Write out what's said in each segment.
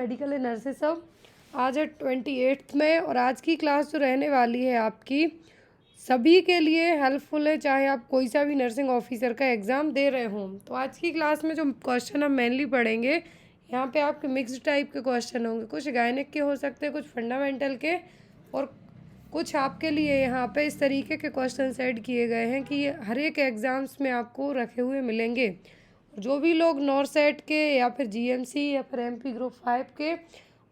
Medical and nurses सब। आज है 28 में और आज की क्लास जो रहने वाली है आपकी सभी के लिए हेल्पफुल है, चाहे आप कोई सा भी नर्सिंग ऑफिसर का एग्ज़ाम दे रहे हों। तो आज की क्लास में जो क्वेश्चन हम मेनली पढ़ेंगे, यहाँ पे आपके मिक्स्ड टाइप के क्वेश्चन होंगे। कुछ गायनिक के हो सकते हैं, कुछ फंडामेंटल के, और कुछ आपके लिए यहाँ पे इस तरीके के क्वेश्चन ऐड किए गए हैं कि ये हर एक एग्ज़ाम्स में आपको रखे हुए मिलेंगे। जो भी लोग नॉरसेट के या फिर जीएमसी या फिर एमपी ग्रुप 5 के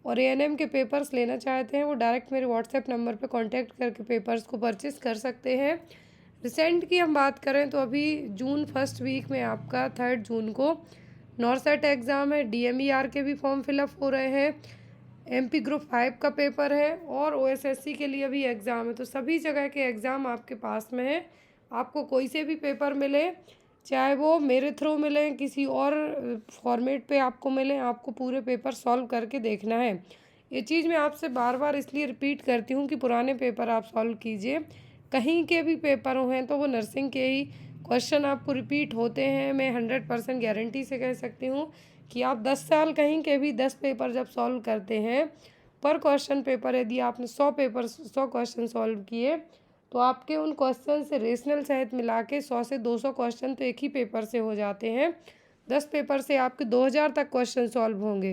और एएनएम के पेपर्स लेना चाहते हैं, वो डायरेक्ट मेरे व्हाट्सएप नंबर पे कांटेक्ट करके पेपर्स को परचेस कर सकते हैं। रिसेंट की हम बात करें तो अभी जून फर्स्ट वीक में आपका 3 जून को नॉरसेट एग्ज़ाम है, डीएमईआर के भी फॉर्म फिलअप हो रहे हैं, एमपी ग्रुप 5 का पेपर है और ओएसएससी के लिए भी एग्ज़ाम है। तो सभी जगह के एग्ज़ाम आपके पास में है। आपको कोई से भी पेपर मिले, चाहे वो मेरे थ्रू मिले, किसी और फॉर्मेट पे आपको मिले, आपको पूरे पेपर सॉल्व करके देखना है। ये चीज़ मैं आपसे बार बार इसलिए रिपीट करती हूँ कि पुराने पेपर आप सॉल्व कीजिए। कहीं के भी पेपर हैं तो वो नर्सिंग के ही क्वेश्चन आपको रिपीट होते हैं। मैं 100% गारंटी से कह सकती हूँ कि आप 10 साल कहीं के भी 10 पेपर जब सॉल्व करते हैं, पर क्वेश्चन पेपर यदि आपने 100 क्वेश्चन सॉल्व किए तो आपके उन क्वेश्चन से रेशनल सहित मिला के 100 से 200 क्वेश्चन तो एक ही पेपर से हो जाते हैं। 10 पेपर से आपके 2000 तक क्वेश्चन सॉल्व होंगे।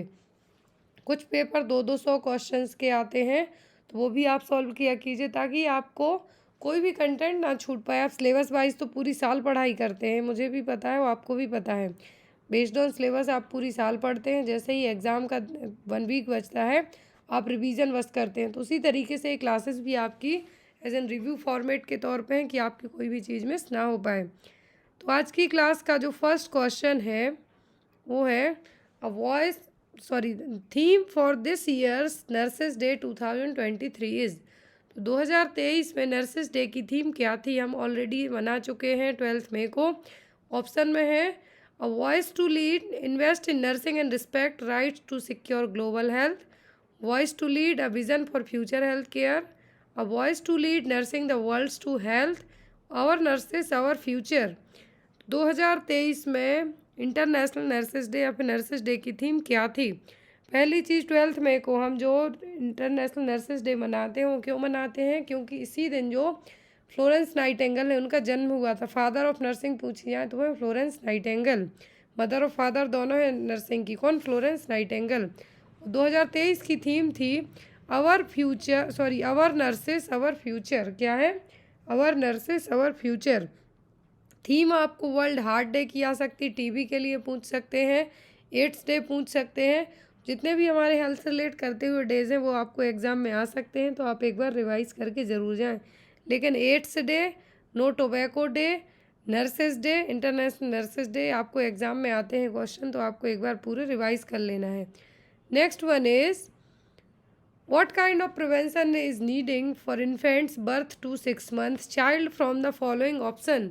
कुछ पेपर 200 क्वेश्चंस के आते हैं, तो वो भी आप सॉल्व किया कीजिए ताकि आपको कोई भी कंटेंट ना छूट पाए। आप सिलेबस वाइज तो पूरी साल पढ़ाई करते हैं, मुझे भी पता है, वो आपको भी पता है। बेस्ड ऑन सिलेबस आप पूरी साल पढ़ते हैं, जैसे ही एग्ज़ाम का 1 वीक बचता है आप रिवीजन बस करते हैं। तो उसी तरीके से क्लासेस भी आपकी एज एन रिव्यू फॉर्मेट के तौर पे हैं कि आपकी कोई भी चीज़ मिस ना हो पाए। तो आज की क्लास का जो फर्स्ट क्वेश्चन है वो है theme for this years nurses day 2023 is. तो 2023 में नर्सेस डे की थीम क्या थी, हम ऑलरेडी बना चुके हैं 12 मई को। ऑप्शन में है a voice to lead, invest in nursing and respect rights to secure global health, voice to lead a vision for future health care, a voice to lead nursing the worlds to health, our nurses our future. 2023 में international nurses day या फिर nurses day की theme क्या थी? पहली चीज़ 12 मई को हम जो इंटरनेशनल नर्सेस डे मनाते हैं वो क्यों मनाते हैं? क्योंकि इसी दिन जो फ्लोरेंस नाइटिंगेल है उनका जन्म हुआ था। फादर ऑफ नर्सिंग पूछी जाए तो वो फ्लोरेंस नाइटिंगेल, मदर और फादर दोनों है नर्सिंग की। कौन? Florence Nightingale. 2023 की थीम थी आवर नर्सेस आवर फ्यूचर। क्या है? Our nurses our future. Theme आपको वर्ल्ड हार्ट डे की आ सकती है, टीबी के लिए पूछ सकते हैं, एड्स डे पूछ सकते हैं। जितने भी हमारे हेल्थ से रिलेट करते हुए डेज़ हैं वो आपको एग्ज़ाम में आ सकते हैं, तो आप एक बार रिवाइज़ करके ज़रूर जाएं। लेकिन AIDS day, no tobacco day, nurses day, international nurses day आपको एग्ज़ाम में आते हैं क्वेश्चन, तो आपको एक बार पूरे रिवाइज़ कर लेना है। Next one is What kind of prevention is needing for infants birth to 6 months child from the following option?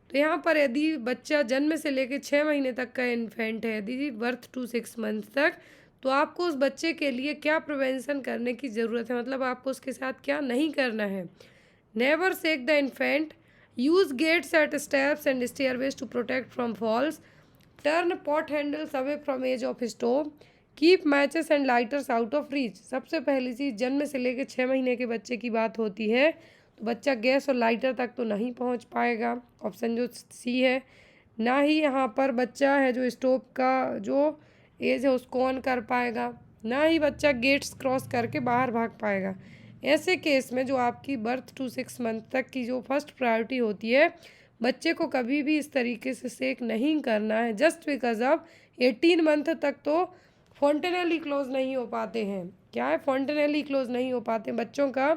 तो यहाँ पर यदि बच्चा जन्म से लेकर 6 महीने तक का इन्फेंट है, यदि बर्थ टू 6 मंथ तक, तो आपको उस बच्चे के लिए क्या प्रिवेंशन करने की ज़रूरत है, मतलब आपको उसके साथ क्या नहीं करना है। Never shake the infant, use gates at steps and stairways to protect from falls, turn pot handles away from edge of stove, keep matches and lighters out of reach. सबसे पहली चीज़, जन्म से लेकर 6 महीने के बच्चे की बात होती है तो बच्चा गैस और लाइटर तक तो नहीं पहुंच पाएगा, ऑप्शन जो सी है। ना ही यहाँ पर बच्चा है जो स्टोव का जो एज है उसको ऑन कर पाएगा, ना ही बच्चा गेट्स क्रॉस करके बाहर भाग पाएगा। ऐसे केस में जो आपकी बर्थ टू 6 मंथ तक की जो फर्स्ट प्रायोरिटी होती है, बच्चे को कभी भी इस तरीके से सेक नहीं करना है, जस्ट बिकॉज ऑफ 18 मंथ तक तो फॉन्टेनली क्लोज नहीं हो पाते हैं। क्या है? फॉन्टेनली क्लोज नहीं हो पाते बच्चों का,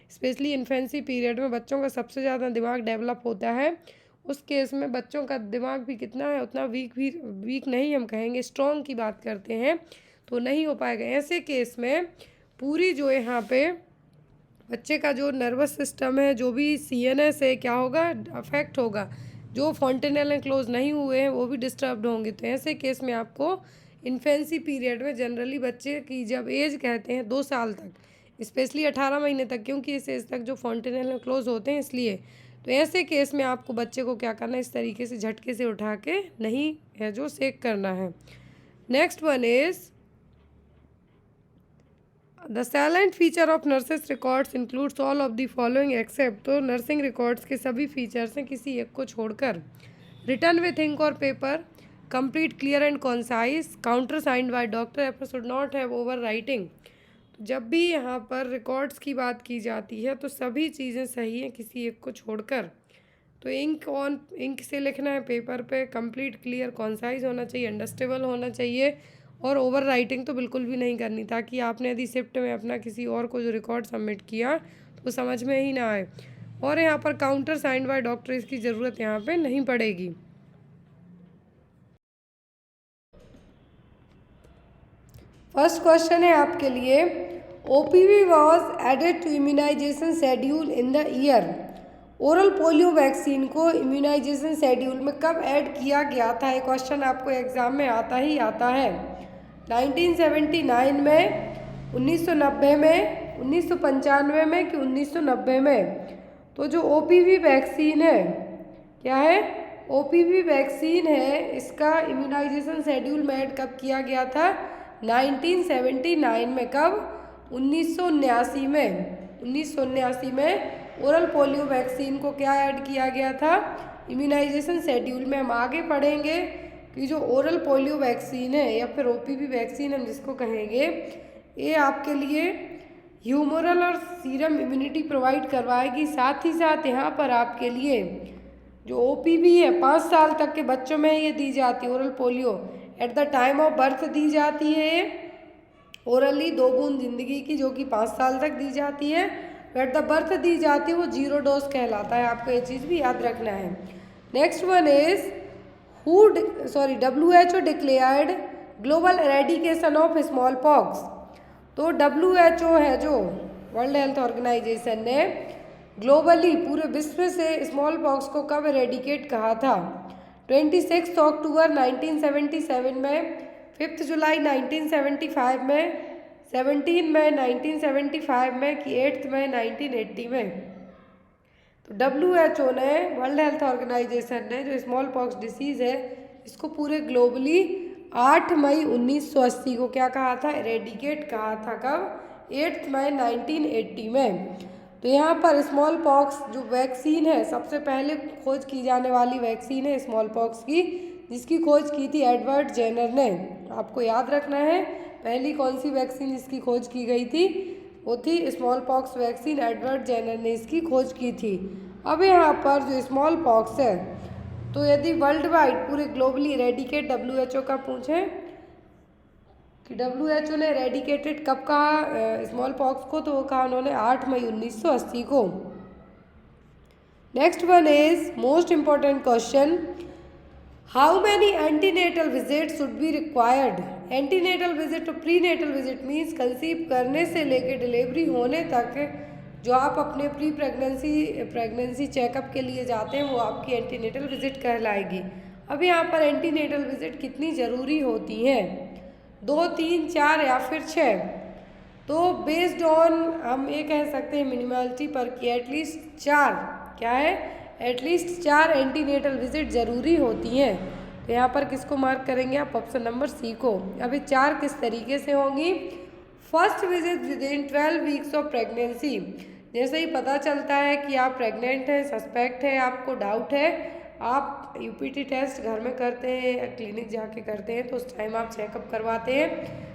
स्पेशली इन्फेंसी पीरियड में बच्चों का सबसे ज़्यादा दिमाग डेवलप होता है। उस केस में बच्चों का दिमाग भी कितना है, उतना वीक नहीं हम कहेंगे, स्ट्रॉन्ग की बात करते हैं, तो नहीं हो पाएगा। ऐसे केस में पूरी जो यहाँ पे बच्चे का जो नर्वस सिस्टम है, जो भी CNS है, क्या होगा? अफेक्ट होगा। जो फॉन्टेनल क्लोज नहीं हुए हैं वो भी डिस्टर्ब्ड होंगे। तो ऐसे केस में आपको इन्फेंसी पीरियड में जनरली बच्चे की जब एज कहते हैं 2 साल तक, स्पेशली 18 महीने तक, क्योंकि इस एज तक जो फॉन्टेनल क्लोज होते हैं इसलिए, तो ऐसे केस में आपको बच्चे को क्या करना है, इस तरीके से झटके से उठा के नहीं है जो सेक करना है। Next one is the silent feature of nurses records includes all of the following except, तो नर्सिंग रिकॉर्ड्स के सभी फीचर्स हैं किसी एक को छोड़कर। रिटर्न विथ इंक और paper, complete, clear and concise, counter signed by doctor, F should not have over writing. जब भी यहाँ पर रिकॉर्ड्स की बात की जाती है तो सभी चीज़ें सही हैं किसी एक को छोड़कर। तो इंक से लिखना है पेपर पे, कंप्लीट, क्लियर, कॉन्साइज होना चाहिए, अंडरस्टेबल होना चाहिए, और ओवर राइटिंग तो बिल्कुल भी नहीं करनी, ताकि आपने यदि शिफ्ट में अपना किसी और को जो रिकॉर्ड सबमिट किया तो समझ में ही ना आए। और यहाँ पर काउंटर साइंड बाय डॉक्टर, इसकी ज़रूरत यहाँ पे नहीं पड़ेगी। फर्स्ट क्वेश्चन है आपके लिए, OPV was added to immunization schedule in the year. Oral polio vaccine को इम्यूनाइजेशन शेड्यूल में कब ऐड किया गया था? ये क्वेश्चन आपको एग्ज़ाम में आता ही आता है। 1979 में, 1990 में, 1995 में कि 1990 में? तो जो ओपीवी वैक्सीन है, क्या है? ओपीवी वैक्सीन है, इसका इम्यूनाइजेशन शेड्यूल में ऐड कब किया गया था? 1979 में। कब? 1979 में। 1979 में ओरल पोलियो वैक्सीन को क्या ऐड किया गया था? इम्यूनाइजेशन शेड्यूल में। हम आगे पढ़ेंगे कि जो ओरल पोलियो वैक्सीन है या फिर ओपीवी वैक्सीन हम जिसको कहेंगे, ये आपके लिए ह्यूमरल और सीरम इम्यूनिटी प्रोवाइड करवाएगी। साथ ही साथ यहाँ पर आपके लिए जो ओपीवी है 5 साल तक के बच्चों में ये दी जाती है। Oral polio at the time of birth दी जाती है, ओरली 2 बूंद जिंदगी की, जो कि 5 साल तक दी जाती है। एट द बर्थ दी जाती है वो 0 डोज कहलाता है। आपको ये चीज़ भी याद रखना है। Next one is WHO declared global eradication of small pox. तो WHO है जो वर्ल्ड हेल्थ ऑर्गेनाइजेशन ने ग्लोबली पूरे विश्व से स्मॉल पॉक्स को कब एरेडिकेट कहा था? 26 अक्टूबर 1977 में, 5 जुलाई 1975 में, 17 मई 1975 में कि 8 मई 1980 में? तो WHO ने, वर्ल्ड हेल्थ ऑर्गेनाइजेशन ने, जो स्मॉल पॉक्स डिसीज़ है इसको पूरे ग्लोबली 8 मई 1980 को क्या कहा था? एरेडिकेट कहा था। कब? 8 मई 1980 में। तो यहाँ पर स्मॉल पॉक्स जो वैक्सीन है, सबसे पहले खोज की जाने वाली वैक्सीन है स्मॉल पॉक्स की, जिसकी खोज की थी एडवर्ड जेनर ने। आपको याद रखना है पहली कौन सी वैक्सीन इसकी खोज की गई थी? वो थी smallpox vaccine, Edward Jenner ने इसकी खोज की थी। अब यहाँ पर जो स्मॉल पॉक्स है, तो यदि वर्ल्ड वाइड पूरे ग्लोबली एरेडिकेट WHO का पूछें कि WHO ने एरेडिकेटेड कब कहा स्मॉल पॉक्स को, तो वो कहा उन्होंने 8 मई 1980 को। Next one is most important question, how many antenatal visit should be required? Antenatal visit और प्रीनेटल विजिट मीन्स कंसीव करने से लेकर डिलीवरी होने तक जो आप अपने प्रेगनेंसी चेकअप के लिए जाते हैं वो आपकी एंटीनेटल विजिट कहलाएगी। अब यहाँ पर एंटीनेटल विजिट कितनी ज़रूरी होती हैं? 2, 3, 4 या फिर 6? तो बेस्ड ऑन हम ये कह सकते हैं मिनिमलिटी पर कि एटलीस्ट 4, क्या है? एटलीस्ट 4 एंटीनेटल विजिट ज़रूरी होती हैं। तो यहाँ पर किसको मार्क करेंगे आप? ऑप्शन नंबर सी को। अभी 4 किस तरीके से होंगी? First visit with in 12 weeks of pregnancy, जैसे ही पता चलता है कि आप प्रेग्नेंट हैं, सस्पेक्ट है, आपको डाउट है, आप यूपीटी टेस्ट घर में करते हैं या क्लिनिक जाके करते हैं, तो उस टाइम आप चेकअप करवाते हैं,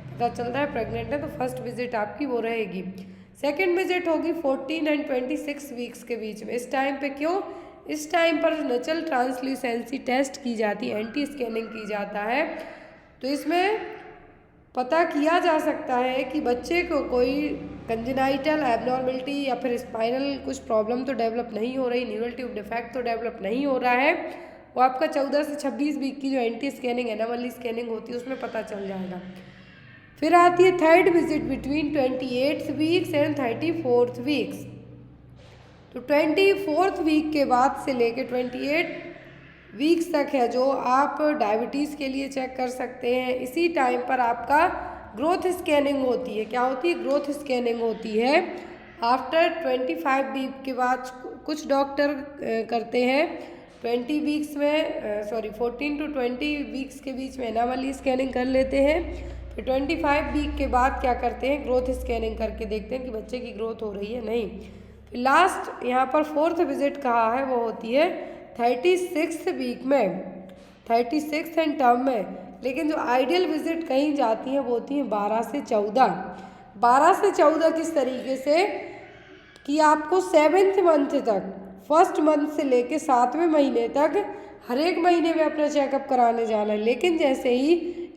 पता चलता है प्रेग्नेंट है, तो फर्स्ट विजिट आपकी वो रहेगी। सेकेंड विजिट होगी 14 एंड 26 वीक्स के बीच में। इस टाइम पे क्यों? इस टाइम पर नचल ट्रांसल्यूसेंसी टेस्ट की जाती है, एंटी स्कैनिंग की जाता है। तो इसमें पता किया जा सकता है कि बच्चे को कोई कंजेनाइटल एबनॉर्मलिटी या फिर स्पाइनल कुछ प्रॉब्लम तो डेवलप नहीं हो रही, न्यूरल ट्यूब डिफेक्ट तो डेवलप नहीं हो रहा है। वो आपका 14 से 26 वीक की जो एंटी स्कैनिंग एनोमली स्कैनिंग होती है उसमें पता चल जाएगा। फिर आती है third visit between 28 weeks and 34 weeks. तो 24th वीक के बाद से लेके 28 वीक्स तक है जो आप डायबिटीज़ के लिए चेक कर सकते हैं। इसी टाइम पर आपका ग्रोथ स्कैनिंग होती है। क्या होती है? ग्रोथ स्कैनिंग होती है। आफ्टर 25 वीक के बाद कुछ डॉक्टर करते हैं 20 वीक्स में 14 to 20 वीक्स के बीच में एनोमली स्कैनिंग कर लेते हैं। फिर 25 वीक के बाद क्या करते हैं, ग्रोथ स्कैनिंग करके देखते हैं कि बच्चे की ग्रोथ हो रही है नहीं। फिर लास्ट यहाँ पर 4th विजिट कहा है वो होती है 36th वीक में, 36th एंड टर्म में। लेकिन जो आइडियल विजिट कहीं जाती हैं वो होती हैं 12 से 14। 12 से 14 किस तरीके से कि आपको 7th मंथ तक, फर्स्ट मंथ से लेके 7वें महीने तक हर एक महीने में अपना चेकअप कराने जाना है। लेकिन जैसे ही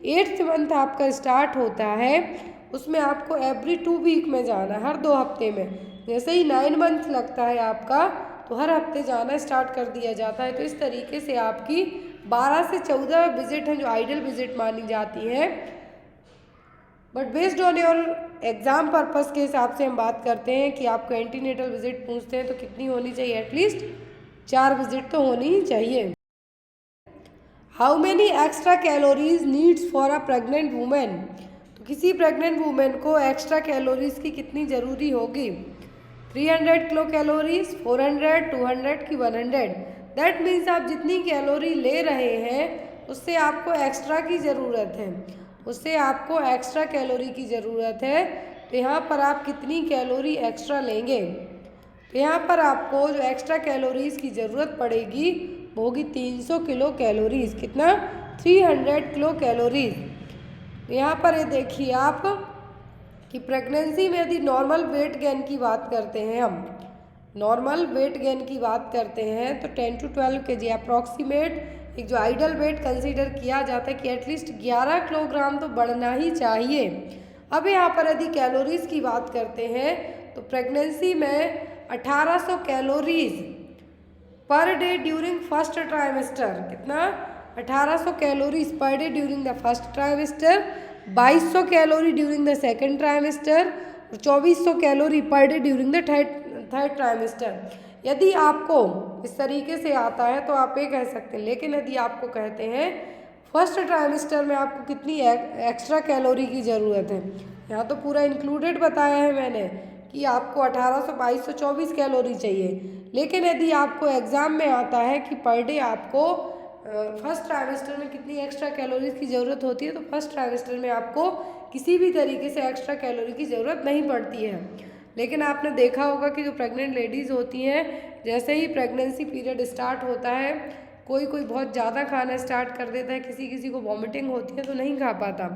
8th मंथ आपका स्टार्ट होता है उसमें आपको एवरी 2 वीक में जाना है, हर 2 हफ्ते में। जैसे ही 9 मंथ लगता है आपका तो हर हफ्ते जाना स्टार्ट कर दिया जाता है। तो इस तरीके से आपकी 12 से 14 विजिट हैं जो आइडियल विजिट मानी जाती हैं। But based on your exam purpose के हिसाब से हम बात करते हैं कि आपको एंटीनेटल विजिट पूछते हैं तो कितनी होनी चाहिए, एटलीस्ट 4 विजिट तो होनी ही चाहिए। How many extra calories needs for a pregnant women, तो किसी प्रेग्नेंट वूमेन को एक्स्ट्रा कैलोरीज की कितनी ज़रूरी होगी, 300 किलो कैलोरीज, 400, 200 की 100। दैट मीन्स आप जितनी कैलोरी ले रहे हैं उससे आपको एक्स्ट्रा की ज़रूरत है, उससे आपको एक्स्ट्रा कैलोरी की ज़रूरत है। तो यहाँ पर आप कितनी कैलोरी एक्स्ट्रा लेंगे, तो यहाँ पर आपको जो एक्स्ट्रा कैलोरीज़ की ज़रूरत पड़ेगी वो होगी 300 किलो कैलोरीज़। कितना, 300 किलो कैलोरीज़। तो यहाँ पर ये देखिए आप कि प्रेगनेंसी में यदि नॉर्मल वेट गेन की बात करते हैं, हम नॉर्मल वेट गेन की बात करते हैं तो 10 to 12 kg अप्रॉक्सीमेट एक जो आइडल वेट कंसीडर किया जाता है कि एटलीस्ट 11 किलोग्राम तो बढ़ना ही चाहिए। अब यहाँ पर यदि कैलोरीज़ की बात करते हैं तो प्रेगनेंसी में 1800 calories per day during first trimester, कितना, 1800 calories per day during the first trimester, 2200 calorie during the second trimester और 2400 calorie per day during the third trimester. यदि आपको इस तरीके से आता है तो आप ये कह सकते हैं। लेकिन यदि आपको कहते हैं फर्स्ट ट्राइमेस्टर में आपको कितनी एक्स्ट्रा कैलोरी की ज़रूरत है, यहाँ तो पूरा इंक्लूडेड बताया है मैंने कि आपको 1800, 2200, 24 कैलोरी चाहिए। लेकिन यदि आपको एग्ज़ाम में आता है कि पर डे आपको फर्स्ट ट्राइमेस्टर में कितनी एक्स्ट्रा कैलोरीज की ज़रूरत होती है, तो फर्स्ट ट्राइमेस्टर में आपको किसी भी तरीके से एक्स्ट्रा कैलोरी की ज़रूरत नहीं पड़ती है। लेकिन आपने देखा होगा कि जो प्रेग्नेंट लेडीज़ होती हैं, जैसे ही प्रेगनेंसी पीरियड स्टार्ट होता है कोई कोई बहुत ज़्यादा खाना स्टार्ट कर देता है, किसी किसी को वॉमिटिंग होती है तो नहीं खा पाता।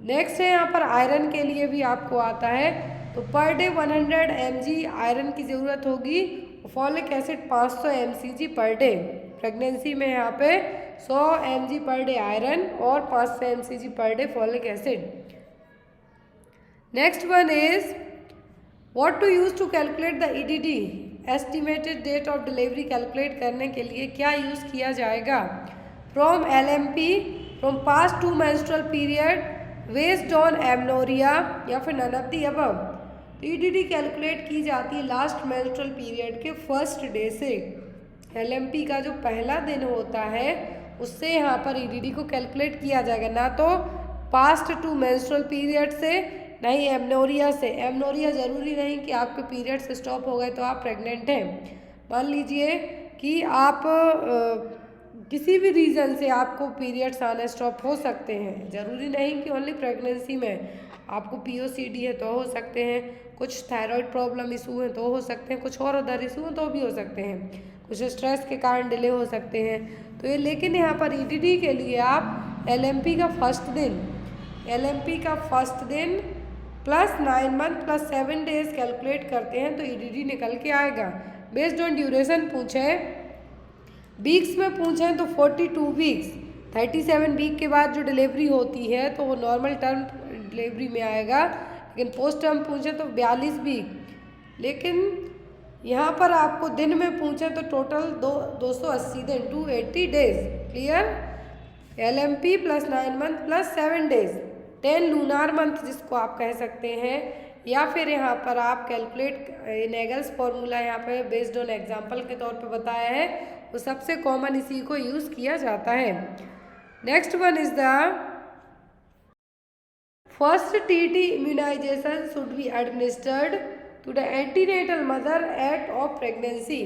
नेक्स्ट है यहाँ पर आयरन के लिए भी आपको आता है, तो पर डे 100 mg आयरन की ज़रूरत होगी। Folic acid 500 mcg per day, pregnancy में यहाँ पे 100 mg पर डे आयरन और 500 mcg per day folic acid. Next one is what to use to calculate the EDD, estimated date of delivery calculate करने के लिए क्या यूज़ किया जाएगा, from LMP, from past 2 menstrual period, based on amenorrhea या फिर नन ऑफ द अबव। तो EDD कैलकुलेट की जाती है लास्ट मेंस्ट्रुअल पीरियड के फर्स्ट डे से। LMP का जो पहला दिन होता है उससे यहाँ पर EDD को कैलकुलेट किया जाएगा, ना तो पास्ट 2 मेंस्ट्रुअल पीरियड से, नहीं एमनोरिया से। एमनोरिया ज़रूरी नहीं कि आपके पीरियड्स स्टॉप हो गए तो आप प्रेग्नेंट हैं। मान लीजिए कि आप किसी भी रीज़न से आपको पीरियड्स आना स्टॉप हो सकते हैं, ज़रूरी नहीं कि ओनली प्रेगनेंसी में। आपको POCD है तो हो सकते हैं, कुछ थायराइड प्रॉब्लम इशू हैं तो हो सकते हैं, कुछ और अदर इशू हैं तो भी हो सकते हैं, कुछ स्ट्रेस के कारण डिले हो सकते हैं। तो ये लेकिन यहाँ पर EDD के लिए आप LMP का फर्स्ट दिन plus 9 month plus 7 days calculate करते हैं तो EDD निकल के आएगा। बेस्ड ऑन ड्यूरेशन पूछें, वीक्स में पूछें तो 42 वीक्स, 37 वीक के बाद जो डिलीवरी होती है तो वो नॉर्मल टर्म डिलीवरी में आएगा। लेकिन पोस्ट टर्म पूछें तो 42 वीक। लेकिन यहाँ पर आपको दिन में पूछें तो टोटल 280 दिन, 280 days. Clear, LMP plus 9 month plus 7 days, 10 lunar month जिसको आप कह सकते हैं। या फिर यहाँ पर आप कैलकुलेट नेगल्स फॉर्मूला यहाँ पे बेस्ड ऑन एग्जाम्पल के तौर पे बताया है, वो सबसे कॉमन इसी को यूज़ किया जाता है। Next one is the first TT immunization should be administered to the antenatal mother at of pregnancy.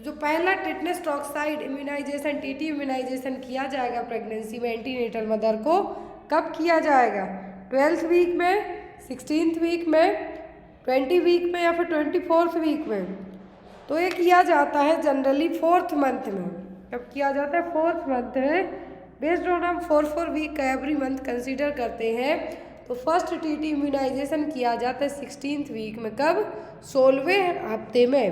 जो पहला tetanus toxoid immunization TT immunization किया जाएगा प्रेगनेंसी में एंटीनेटल मदर को, कब किया जाएगा, 12th वीक में, 16th वीक में, 20 वीक में या फिर 24th वीक में। तो ये किया जाता है जनरली 4th मंथ में। कब किया जाता है? 4th मंथ में। बेस्ड ऑन हम 4 वीक का एवरी मंथ कंसीडर करते हैं, तो फर्स्ट टीटी इम्यूनाइजेशन किया जाता है 16th वीक में। कब? 16वें हफ्ते में।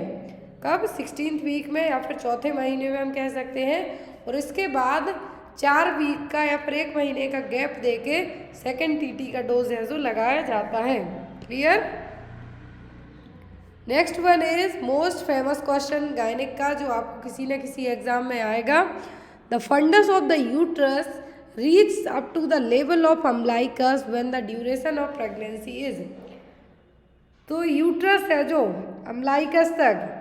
कब? 16th वीक में या फिर चौथे महीने में हम कह सकते हैं। और इसके बाद 4 वीक का या फिर 1 महीने का गैप देके सेकेंड टीटी का डोज है जो लगाया जाता है। Clear? Next one is most famous question gynaec का, जो आपको किसी न किसी एग्जाम में आएगा। The fundus of the uterus reach up to the level of umbilicus when the duration of pregnancy is. तो यूट्रस है जो अम्बलाइकस तक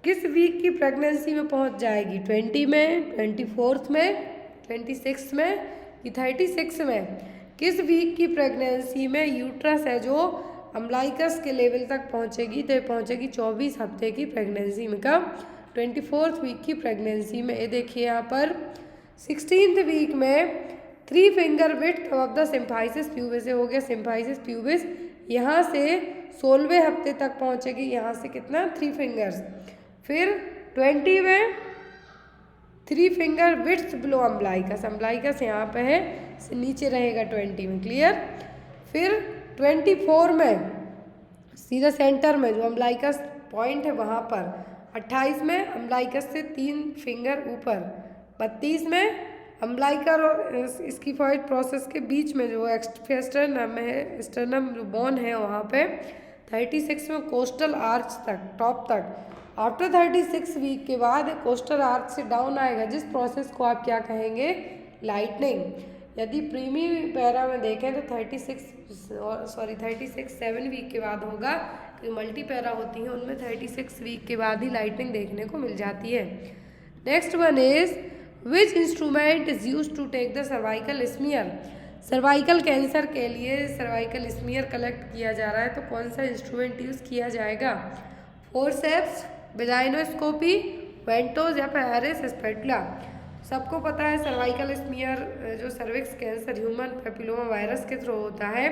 किस वीक की प्रेगनेंसी में पहुंच जाएगी? 20 में, 24th में, 26 में कि 36 में? किस वीक की प्रेगनेंसी में यूट्रस है जो अम्बलाइकस के लेवल तक पहुंचेगी? तो ये पहुंचेगी 24 हफ्ते की प्रेगनेंसी में। कब? 24th वीक की प्रेगनेंसी में। ये देखिए यहाँ पर 16th वीक में 3 finger width of the symphysis pubis हो गया। सिम्फाइसिस प्यूबिस यहाँ से 16वें हफ्ते तक पहुँचेगी। यहाँ से कितना? 3 फिंगर्स। फिर 20 में 3 finger width below umbilicus. Umbilicus यहाँ पे है, नीचे रहेगा 20 में। क्लियर? फिर 24 में सीधा सेंटर में जो अम्बलाइकस पॉइंट है वहाँ पर। 28 में अम्बलाइकस से 3 फिंगर ऊपर। 32 में अम्बलाइकर और स्किफॉइड प्रोसेस के बीच में जो एक्सटर्नम है, स्टर्नम जो बोन है वहाँ पे। 36 में कोस्टल आर्च तक, टॉप तक। आफ्टर 36 वीक के बाद कोस्टल आर्च से डाउन आएगा, जिस प्रोसेस को आप क्या कहेंगे? लाइटनिंग। यदि प्रीमी पैरा में देखें तो 36 7 वीक के बाद होगा। कि मल्टी पैरा होती हैं उनमें 36 वीक के बाद ही लाइटनिंग देखने को मिल जाती है। Next one is which instrument is use to take the cervical smear. Cervical cancer के लिए सर्वाइकल स्मीयर कलेक्ट किया जा रहा है, तो कौन सा इंस्ट्रूमेंट यूज़ किया जाएगा? फोर्सेप्स, वेजाइनोस्कोपी, वेंटोज या फिर हैरिस स्पेटुला। सबको पता है सर्वाइकल स्मीयर जो cervix cancer human papilloma virus के थ्रू होता है,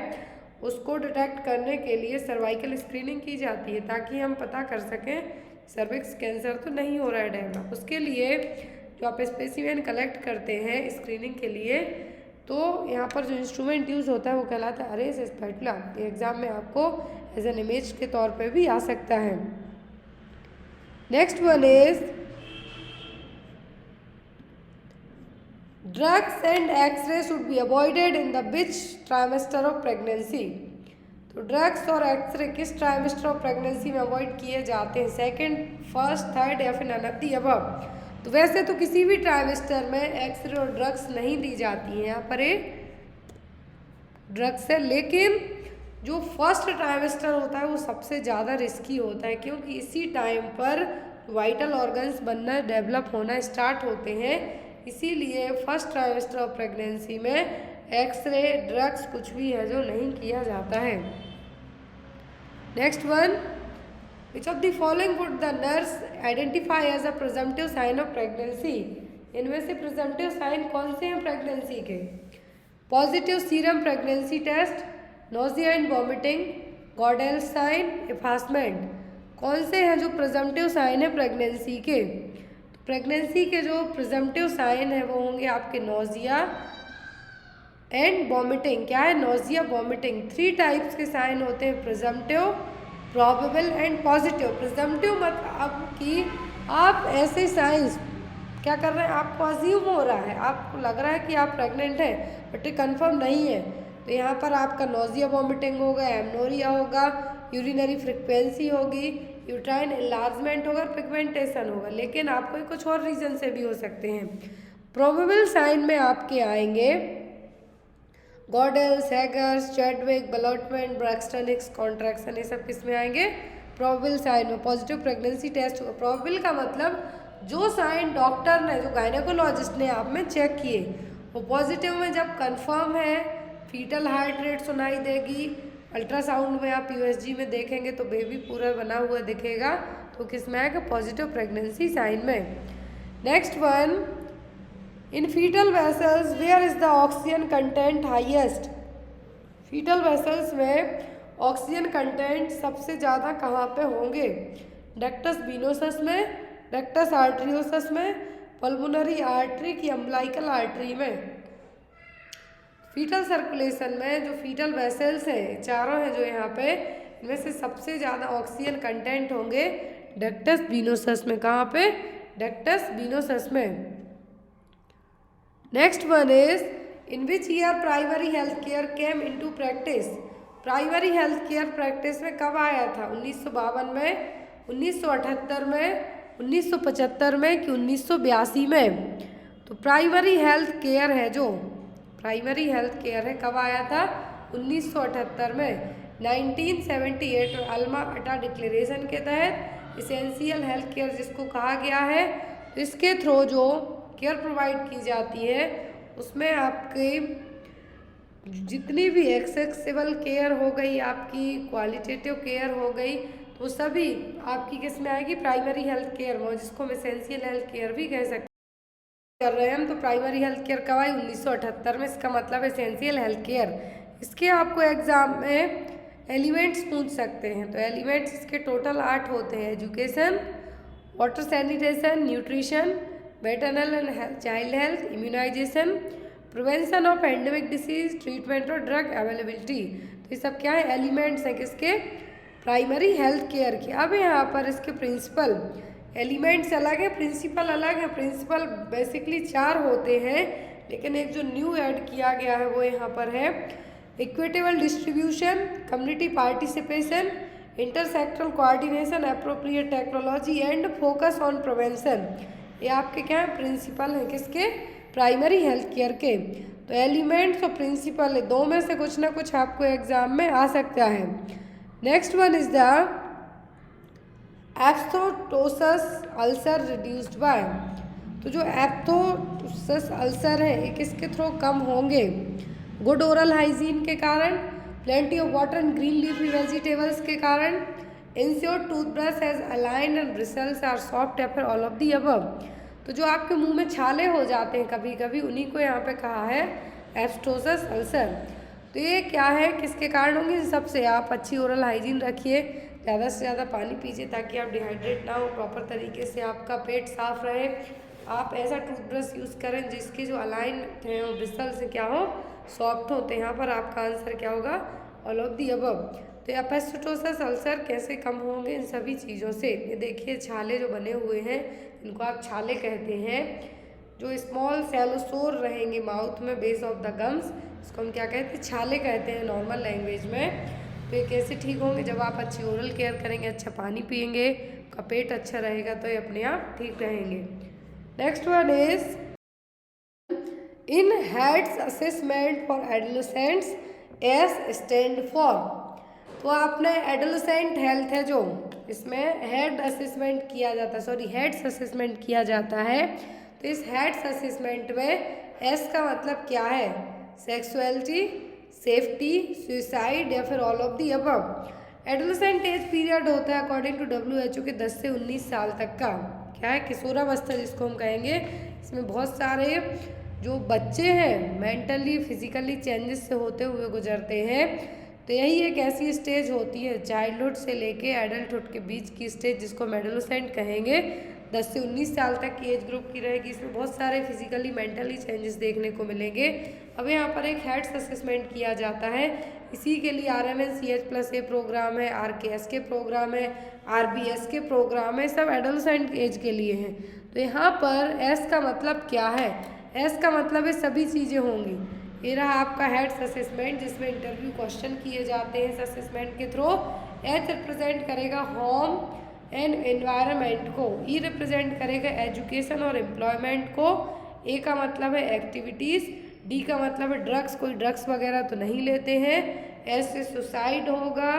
उसको डिटेक्ट करने के लिए सर्वाइकल स्क्रीनिंग की जाती है, ताकि हम पता कर सकें सर्विक्स कैंसर तो नहीं हो रहा है डेवलप। उसके लिए जो आप स्पेसिमेन कलेक्ट करते हैं स्क्रीनिंग के लिए, तो यहाँ पर जो इंस्ट्रूमेंट यूज़ होता है वो कहलाता है हैरिस स्पेटुला। ये एग्जाम में आपको एज एन इमेज के तौर पे भी आ सकता है। Next one is drugs and x ray should be avoided in the which trimester of pregnancy. तो ड्रग्स और एक्सरे किस ट्राइमेस्टर ऑफ प्रेगनेंसी में अवॉइड किए जाते हैं? सेकंड, फर्स्ट, थर्ड या फिर नन ऑफ द अबव। तो वैसे तो किसी भी ट्राइमेस्टर में एक्सरे और ड्रग्स नहीं दी जाती हैं, यहाँ पर ये ड्रग्स है। लेकिन जो फर्स्ट ट्राइमेस्टर होता है वो सबसे ज़्यादा रिस्की होता है, क्योंकि इसी टाइम पर वाइटल ऑर्गन्स बनना, डेवलप होना स्टार्ट होते हैं। इसीलिए फर्स्ट ट्राइमेस्टर ऑफ प्रेगनेंसी में एक्सरे, ड्रग्स कुछ भी है जो नहीं किया जाता है। Next one, which of the following would the nurse identify as a presumptive sign of pregnancy. इनमें से प्रिजम्पटिव साइन कौन से हैं प्रेगनेंसी के? Positive serum pregnancy test, nausea and vomiting, Goodell sign, effacement. कौन से हैं जो प्रिजम्पटिव साइन है प्रेगनेंसी के? प्रेगनेंसी के जो प्रिजम्पटिव साइन है वो होंगे आपके नोजिया एंड वॉमिटिंग। क्या है? Nausea, vomiting. 3 टाइप्स के साइन होते हैं, presumptive, probable and positive. Presumptive मतलब कि आप ऐसे साइंस क्या कर रहे हैं, आपको अज्यूम हो रहा है, आपको लग रहा है कि आप प्रेग्नेंट हैं, बट ये कन्फर्म नहीं है। तो यहाँ पर आपका नोजिया, वॉमिटिंग होगा, एमनोरिया होगा, यूरिनरी फ्रिक्वेंसी होगी, यूट्राइन एनलार्जमेंट होगा, पिगमेंटेशन होगा। लेकिन आपको कुछ और रीजन से भी हो सकते हैं। प्रोबेबल साइन में आपके आएंगे गॉडेल्स, हैगर्स, चैडविक, बलॉटमेंट, ब्रैक्सटनिक्स, कॉन्ट्रैक्शन। ये सब किस में आएंगे? प्रोबेबल साइन में। पॉजिटिव प्रेगनेंसी टेस्ट होगा। प्रोबेबल का मतलब जो साइन डॉक्टर ने, जो गायनेकोलॉजिस्ट ने आप में चेक किए, वो पॉजिटिव में जब कंफर्म है, फीटल हार्ट रेट सुनाई देगी, अल्ट्रासाउंड में आप यूएसजी में देखेंगे तो बेबी पूरा बना हुआ दिखेगा, तो किस में आएगा? पॉजिटिव प्रेगनेंसी साइन में। Next one, in fetal vessels where is the oxygen content highest. Fetal vessels में ऑक्सीजन कंटेंट सबसे ज़्यादा कहाँ पे होंगे? डक्टस विनोसस में, डक्टस आर्टरियोसस में, पल्मोनरी आर्टरी की अम्बिलिकल आर्टरी में। फीटल सर्कुलेशन में जो फीटल वेसल्स हैं, चारों हैं जो यहाँ पे, इनमें से सबसे ज़्यादा ऑक्सीजन कंटेंट होंगे डक्टस विनोसस में। कहाँ पे? डक्टस विनोसस में। Next one is in which year primary health care came into practice? Primary health care practice में कब आया था? 1952 में, 1978 में, 1975 में कि 1982 में? तो प्राइमरी हेल्थ केयर है जो प्राइमरी हेल्थ केयर है, कब आया था? 1978 में। 1978 में अल्मा अटा डिक्लेरेशन के तहत इसेंशियल हेल्थ केयर जिसको कहा गया है, इसके थ्रू जो केयर प्रोवाइड की जाती है उसमें आपके जितनी भी एक्सेसिबल केयर हो गई, आपकी क्वालिटेटिव केयर हो गई, तो सभी आपकी किस में आएगी? प्राइमरी हेल्थ केयर में, जिसको हम एसेंशियल हेल्थ केयर भी कह सकते कर रहे हैं हम। तो प्राइमरी हेल्थ केयर कब आई? 1978 में। इसका मतलब एसेंशियल हेल्थ केयर। इसके आपको एग्जाम में एलिमेंट्स पूछ सकते हैं, तो एलिमेंट्स इसके टोटल 8 होते हैं। Education, water sanitation, nutrition, maternal and child health, immunization, prevention of endemic disease, treatment और ड्रग अवेलेबिलिटी। तो ये सब क्या है? एलिमेंट्स हैं किसके? प्राइमरी हेल्थ केयर के। अब यहाँ पर इसके प्रिंसिपल, एलिमेंट्स अलग है, प्रिंसिपल अलग है। प्रिंसिपल बेसिकली 4 होते हैं, लेकिन एक जो न्यू ऐड किया गया है वो यहाँ पर है equitable distribution, community participation, intersectoral coordination, appropriate technology and focus on prevention. ये आपके क्या है? प्रिंसिपल हैं किसके? प्राइमरी हेल्थ केयर के। तो एलिमेंट्स और प्रिंसिपल, दो में से कुछ ना कुछ आपको एग्जाम में आ सकता है। Next one is the aphthous ulcer reduced by. तो जो एप्थोटोसस अल्सर है ये किसके थ्रू कम होंगे? गुड ओरल हाइजीन के कारण, plenty of water and green leafy vegetables के कारण, ensure toothbrush has align and bristles are soft, या फिर ऑल ऑफ दी अबव। तो जो आपके मुंह में छाले हो जाते हैं कभी कभी, उन्हीं को यहाँ पे कहा है एप्थोटोसस अल्सर। तो ये क्या है, किसके कारण होंगे? सबसे आप अच्छी ओरल हाइजीन रखिए, ज़्यादा से ज़्यादा पानी पीजिए ताकि आप डिहाइड्रेट ना हो, प्रॉपर तरीके से आपका पेट साफ रहे। आप ऐसा टूथब्रश यूज़ करें जिसके जो अलाइन हैं वो ब्रिसल से क्या हो? सॉफ्ट हो। तो यहाँ पर आपका आंसर क्या होगा? All of the above. तो एप्थोटोसस अल्सर कैसे कम होंगे? इन सभी चीज़ों से। ये देखिए छाले जो बने हुए हैं इनको आप छाले कहते हैं। जो स्मॉल सेलोसोर रहेंगे माउथ में बेस ऑफ द गम्स, इसको हम क्या कहते हैं? छाले कहते हैं नॉर्मल लैंग्वेज में। तो ये कैसे ठीक होंगे? जब आप अच्छी ओरल केयर करेंगे, अच्छा पानी पिएंगे, आपका पेट अच्छा रहेगा, तो ये अपने आप ठीक रहेंगे। Next one is in heads assessment for adolescents S stand for. तो आपने एडोलेसेंट हेल्थ है जो, इसमें हेड असेसमेंट किया जाता है, सॉरी हेड्स असेसमेंट किया जाता है। तो इस हेड्स असेसमेंट में एस का मतलब क्या है? सेक्सुअलिटी, सेफ्टी, सुसाइड, या फिर all of the above. Adolescent age period होता है अकॉर्डिंग टू WHO के 10 से 19 साल तक का। क्या है? किशोरावस्था जिसको हम कहेंगे। इसमें बहुत सारे जो बच्चे हैं मेंटली फिजिकली चेंजेस से होते हुए गुजरते हैं। तो यही एक ऐसी स्टेज होती है चाइल्डहुड से लेके एडल्टहुड के बीच की स्टेज, जिसको हम एडोलेसेंट कहेंगे। 10 से 19 साल तक की एज ग्रुप की रहेगी। इसमें बहुत सारे फिजिकली मेंटली चेंजेस देखने को मिलेंगे। अब यहाँ पर एक हेड्स असेसमेंट किया जाता है। इसी के लिए RMNCH+A प्रोग्राम है, RKS के प्रोग्राम है, RBS के प्रोग्राम है, सब एडोलेसेंट एज के लिए हैं। तो यहाँ पर एस का मतलब क्या है? एस का मतलब है सभी चीज़ें होंगी। ये रहा आपका हेड्स असेसमेंट, जिसमें इंटरव्यू क्वेश्चन किए जाते हैं इस असेसमेंट के थ्रू। एच रिप्रेजेंट करेगा होम एंड एनवायरनमेंट को, ई रिप्रेजेंट करेगा एजुकेशन और एम्प्लॉयमेंट को, ए का मतलब है एक्टिविटीज़, डी का मतलब है ड्रग्स, कोई ड्रग्स वगैरह तो नहीं लेते हैं, एस से सुसाइड होगा,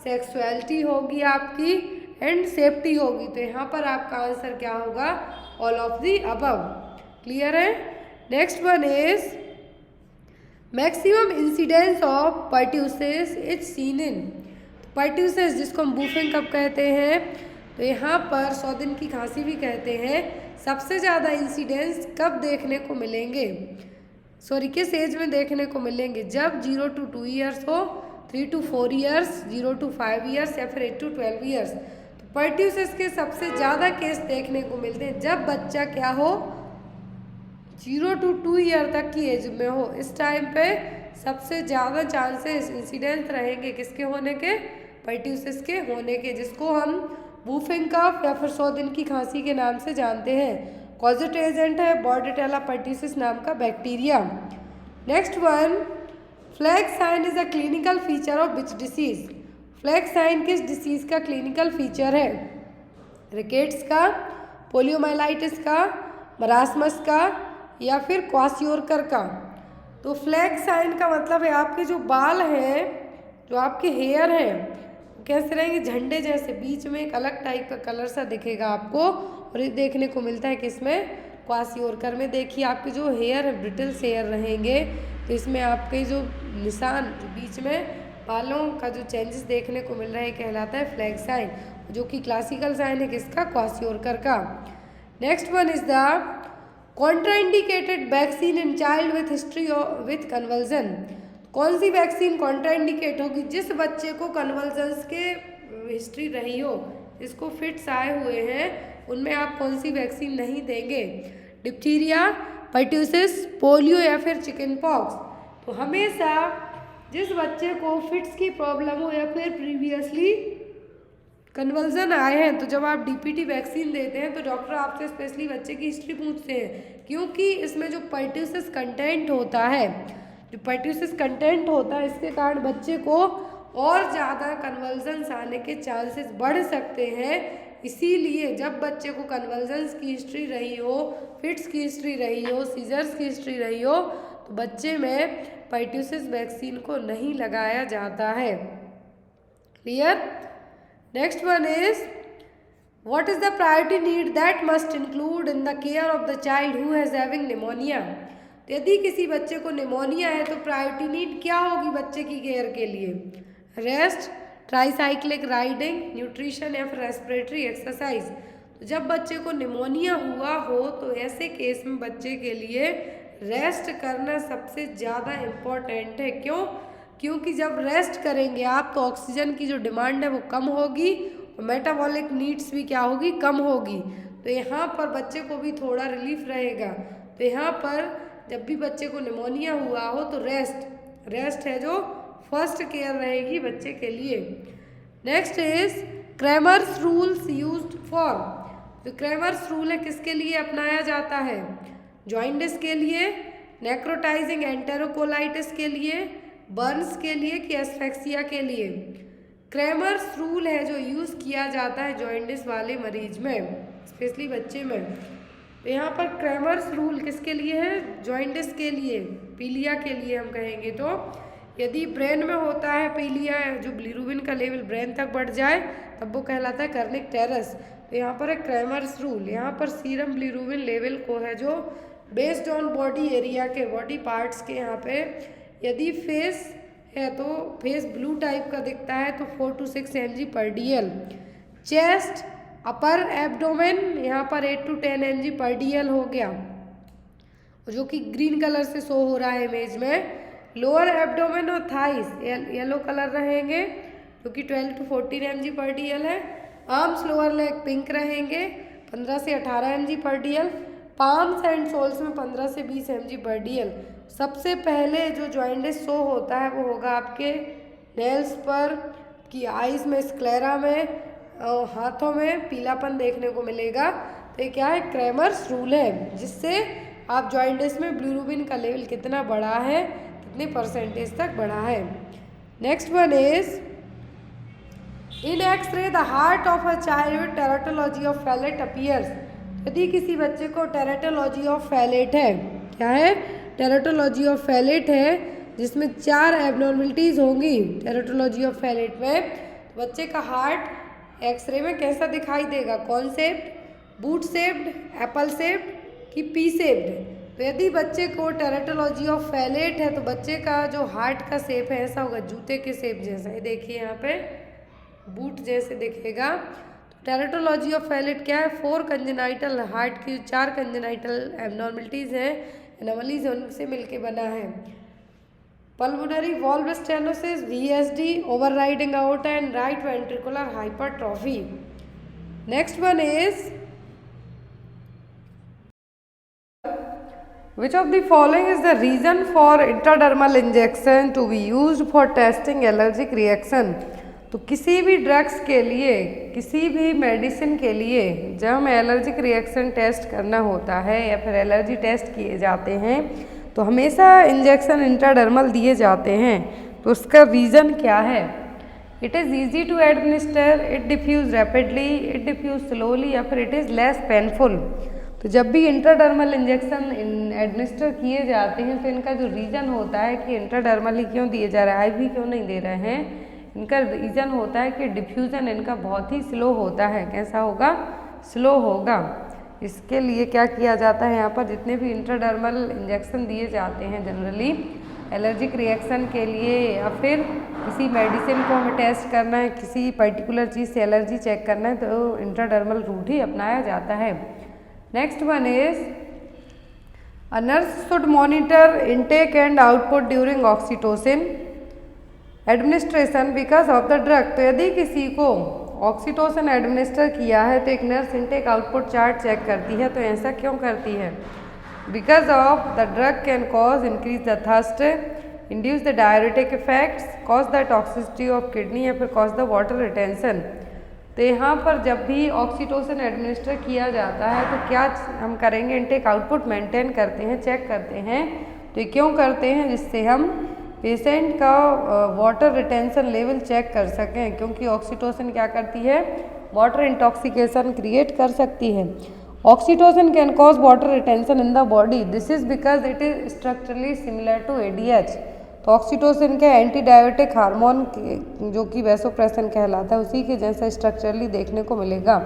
सेक्सुअलिटी होगी आपकी, एंड सेफ्टी होगी। तो यहाँ पर आपका आंसर क्या होगा? All of the above. Clear है? Next one is maximum incidence of pertussis is seen in. Pertussis जिसको हम बूफिंग कब कहते हैं, तो यहाँ पर 100 दिन की खांसी भी कहते हैं। सबसे ज़्यादा इंसिडेंस कब देखने को मिलेंगे? सॉरी किस एज में देखने को मिलेंगे? जब 0 to 2 ईयर्स हो, 3 to 4 ईयर्स, 0 to 5 ईयर्स या फिर 8 to 12 ईयर्स। तो पर्ट्यूसिस के सबसे ज़्यादा केस देखने को मिलते हैं जब बच्चा क्या हो, 0 to 2 ईयर तक की एज में हो। इस टाइम पे सबसे ज़्यादा चांसेस इंसिडेंस रहेंगे किसके होने के? पर्ट्यूसिस के होने के, जिसको हम वूफिंग कफ या फिर 100 दिन की खांसी के नाम से जानते हैं। कॉजेट एजेंट है बॉर्डेटेला पर्ट्यूसिस नाम का bacteria. Next one, flag sign is a clinical feature of which disease? Flag sign किस डिसीज का क्लिनिकल फीचर है? रिकेट्स का, पोलियोमाइलाइटिस का, मरासमस का या फिर क्वासियोरकर का? तो फ्लैग साइन का मतलब है आपके जो बाल हैं, जो आपके हेयर हैं, कैसे रहेंगे? झंडे जैसे, बीच में एक अलग टाइप का कलर सा दिखेगा आपको, और ये देखने को मिलता है किसमें? क्वासियोरकर में। देखिए आपके जो हेयर है ब्रिटल्स हेयर रहेंगे, तो इसमें आपके जो निशान, जो बीच में बालों का जो चेंजेस देखने को मिल रहा है कहलाता है फ्लैग साइन, जो कि क्लासिकल साइन है किसका? क्वासियोरकर का। Next one is the contraindicated vaccine in child with history with convulsion? कौन सी वैक्सीन कॉन्ट्राइंडिकेट होगी? जिस बच्चे को कन्वल्जन्स के हिस्ट्री रही हो, जिसको फिट्स आए हुए हैं, उनमें आप कौन सी वैक्सीन नहीं देंगे? डिप्थीरिया, पर्ट्यूसिस, पोलियो या फिर चिकन पॉक्स? तो हमेशा जिस बच्चे को फिट्स की प्रॉब्लम हो या फिर प्रीवियसली कन्वल्जन आए हैं, तो जब आप डीपीटी वैक्सीन देते हैं तो डॉक्टर आपसे स्पेशली बच्चे की हिस्ट्री पूछते हैं, क्योंकि इसमें जो पर्ट्यूसिस कंटेंट होता है, जो पर्ट्यूसिस कंटेंट होता है, इसके कारण बच्चे को और ज़्यादा कन्वल्जन्स आने के चांसेस बढ़ सकते हैं। इसीलिए जब बच्चे को कन्वल्जन्स की हिस्ट्री रही हो, फिट्स की हिस्ट्री रही हो, सीजर्स की हिस्ट्री रही हो, तो बच्चे में पर्ट्यूसिस वैक्सीन को नहीं लगाया जाता है। Clear? Next one is what is the priority need that must include in the care of the child who has having pneumonia? यदि किसी बच्चे को निमोनिया है तो प्रायोरिटी नीड क्या होगी बच्चे की केयर के लिए? रेस्ट, ट्राईसाइक्लिक राइडिंग, न्यूट्रिशन या फिर रेस्पिरेटरी एक्सरसाइज? तो जब बच्चे को निमोनिया हुआ हो तो ऐसे केस में बच्चे के लिए रेस्ट करना सबसे ज़्यादा इम्पॉर्टेंट है। क्यों? क्योंकि जब रेस्ट करेंगे आप तो ऑक्सीजन की जो डिमांड है वो कम होगी और मेटाबॉलिक नीड्स भी क्या होगी? कम होगी। तो यहाँ पर बच्चे को भी थोड़ा रिलीफ रहेगा। तो यहाँ पर जब भी बच्चे को निमोनिया हुआ हो तो रेस्ट है जो फर्स्ट केयर रहेगी बच्चे के लिए। Next is Cramer's rules used for? जो क्रैमर्स रूल है किसके लिए अपनाया जाता है? जॉइंडिस के लिए, नेक्रोटाइजिंग एंटेरोकोलाइटिस के लिए, बर्न्स के लिए कि एस्फेक्सिया के लिए? क्रैमर्स रूल है जो यूज़ किया जाता है जॉइंडिस वाले मरीज में, स्पेशली बच्चे में। तो यहाँ पर क्रैमर्स रूल किसके लिए है? जॉइंडिस के लिए, पीलिया के लिए हम कहेंगे। तो यदि ब्रेन में होता है पीलिया, जो बिलिरुबिन का लेवल ब्रेन तक बढ़ जाए, तब वो कहलाता है कर्निक टेरस। तो यहाँ पर है क्रैमर्स रूल। यहाँ पर सीरम बिलिरुबिन लेवल को है जो बेस्ड ऑन बॉडी एरिया के, बॉडी पार्ट्स के, यहाँ पे यदि फेस है तो फेस ब्लू टाइप का दिखता है तो 4 to 6 mg/dl। Chest, upper abdomen यहाँ पर 8 to 10 mg/dl हो गया, जो कि ग्रीन कलर से शो हो रहा है इमेज में। लोअर एब्डोमेन और थाइस येलो कलर रहेंगे, जो कि 12 to 14 mg/dl है। आर्म्स, लोअर लेग पिंक रहेंगे, 15 से 18 mg/dl। पाम्स एंड सोल्स में 15 से 20 mg/dl। सबसे पहले जो जॉइंडिस शो होता है वो होगा आपके नेल्स पर, की आइज़ में, स्क्लेरा में, हाथों में पीलापन देखने को मिलेगा। तो ये क्या है? क्रैमर्स रूल है, जिससे आप जॉइंडिस में बिलिरुबिन का लेवल कितना बढ़ा है, कितने परसेंटेज तक बढ़ा है। Next one is in x ray the heart of a child tetralogy of Fallot appears? यदि किसी बच्चे को टेराटोलॉजी ऑफ फैलेट है, क्या है? टेराटोलॉजी ऑफ फैलेट है, जिसमें 4 एबनॉर्मलिटीज़ होंगी टेराटोलॉजी ऑफ फैलेट में। तो बच्चे का हार्ट एक्सरे में कैसा दिखाई देगा? कौन shaped? Boot shaped, Apple shaped कि पी शेप्ड? तो यदि बच्चे को टेराटोलॉजी ऑफ फैलेट है तो बच्चे का जो हार्ट का शेप है ऐसा होगा, जूते के शेप जैसा। ये देखिए यहाँ पे बूट जैसे दिखेगा। तो टेराटोलॉजी ऑफ फैलेट क्या है? 4 कंजेनाइटल, हार्ट की 4 कंजेनाइटल एबनॉर्मलिटीज़ हैं, एनोमलीज उनसे मिलके बना है। Pulmonary valve stenosis, VSD, overriding out and right ventricular hypertrophy. Next one is which of the following is the reason for intradermal injection to be used for testing allergic reaction। तो किसी भी drugs के लिए, किसी भी medicine के लिए जब हमें एलर्जिक रिएक्शन टेस्ट करना होता है या फिर एलर्जी टेस्ट किए जाते हैं तो हमेशा इंजेक्शन इंट्राडर्मल दिए जाते हैं। तो उसका रीज़न क्या है? It is easy to administer, it diffuse rapidly, it diffuse slowly या फिर इट इज़ लेस पेनफुल। तो जब भी इंट्राडर्मल इंजेक्शन एडमिनिस्टर किए जाते हैं तो इनका जो रीज़न होता है कि इंट्राडर्मल ही क्यों दिए जा रहे हैं, IV क्यों नहीं दे रहे हैं, इनका रीज़न होता है कि डिफ्यूज़न इनका बहुत ही स्लो होता है। कैसा होगा? स्लो होगा। इसके लिए क्या किया जाता है, यहाँ पर जितने भी इंट्राडर्मल इंजेक्शन दिए जाते हैं जनरली एलर्जिक रिएक्शन के लिए या फिर किसी मेडिसिन को हमें टेस्ट करना है, किसी पर्टिकुलर चीज़ से एलर्जी चेक करना है तो इंट्राडर्मल रूट ही अपनाया जाता है। Next one is a nurse should monitor intake and output during oxytocin administration because of the drug. तो यदि किसी को ऑक्सीटोसिन एडमिनिस्टर किया है तो एक nurse intake output chart check करती है। तो ऐसा क्यों करती है? Because of the drug can cause increase the thirst, induce the diuretic effects, cause the toxicity of kidney या फिर कॉज द वाटर रिटेंशन। तो यहाँ पर जब भी ऑक्सीटोसिन एडमिनिस्टर किया जाता है तो क्या हम करेंगे, इनटेक आउटपुट मेंटेन करते हैं, चेक करते हैं। तो ये क्यों करते हैं? जिससे हम पेशेंट का वाटर रिटेंशन लेवल चेक कर सकें, क्योंकि ऑक्सीटोसिन क्या करती है, वाटर इंटॉक्सिकेशन क्रिएट कर सकती है। Oxytocin can cause water retention in the body, this is because it is structurally similar to ADH। तो ऑक्सीटोसिन के एंटी डायबिटिक हार्मोन जो कि वैसोप्रेसिन कहलाता है उसी के जैसा स्ट्रक्चरली देखने को मिलेगा।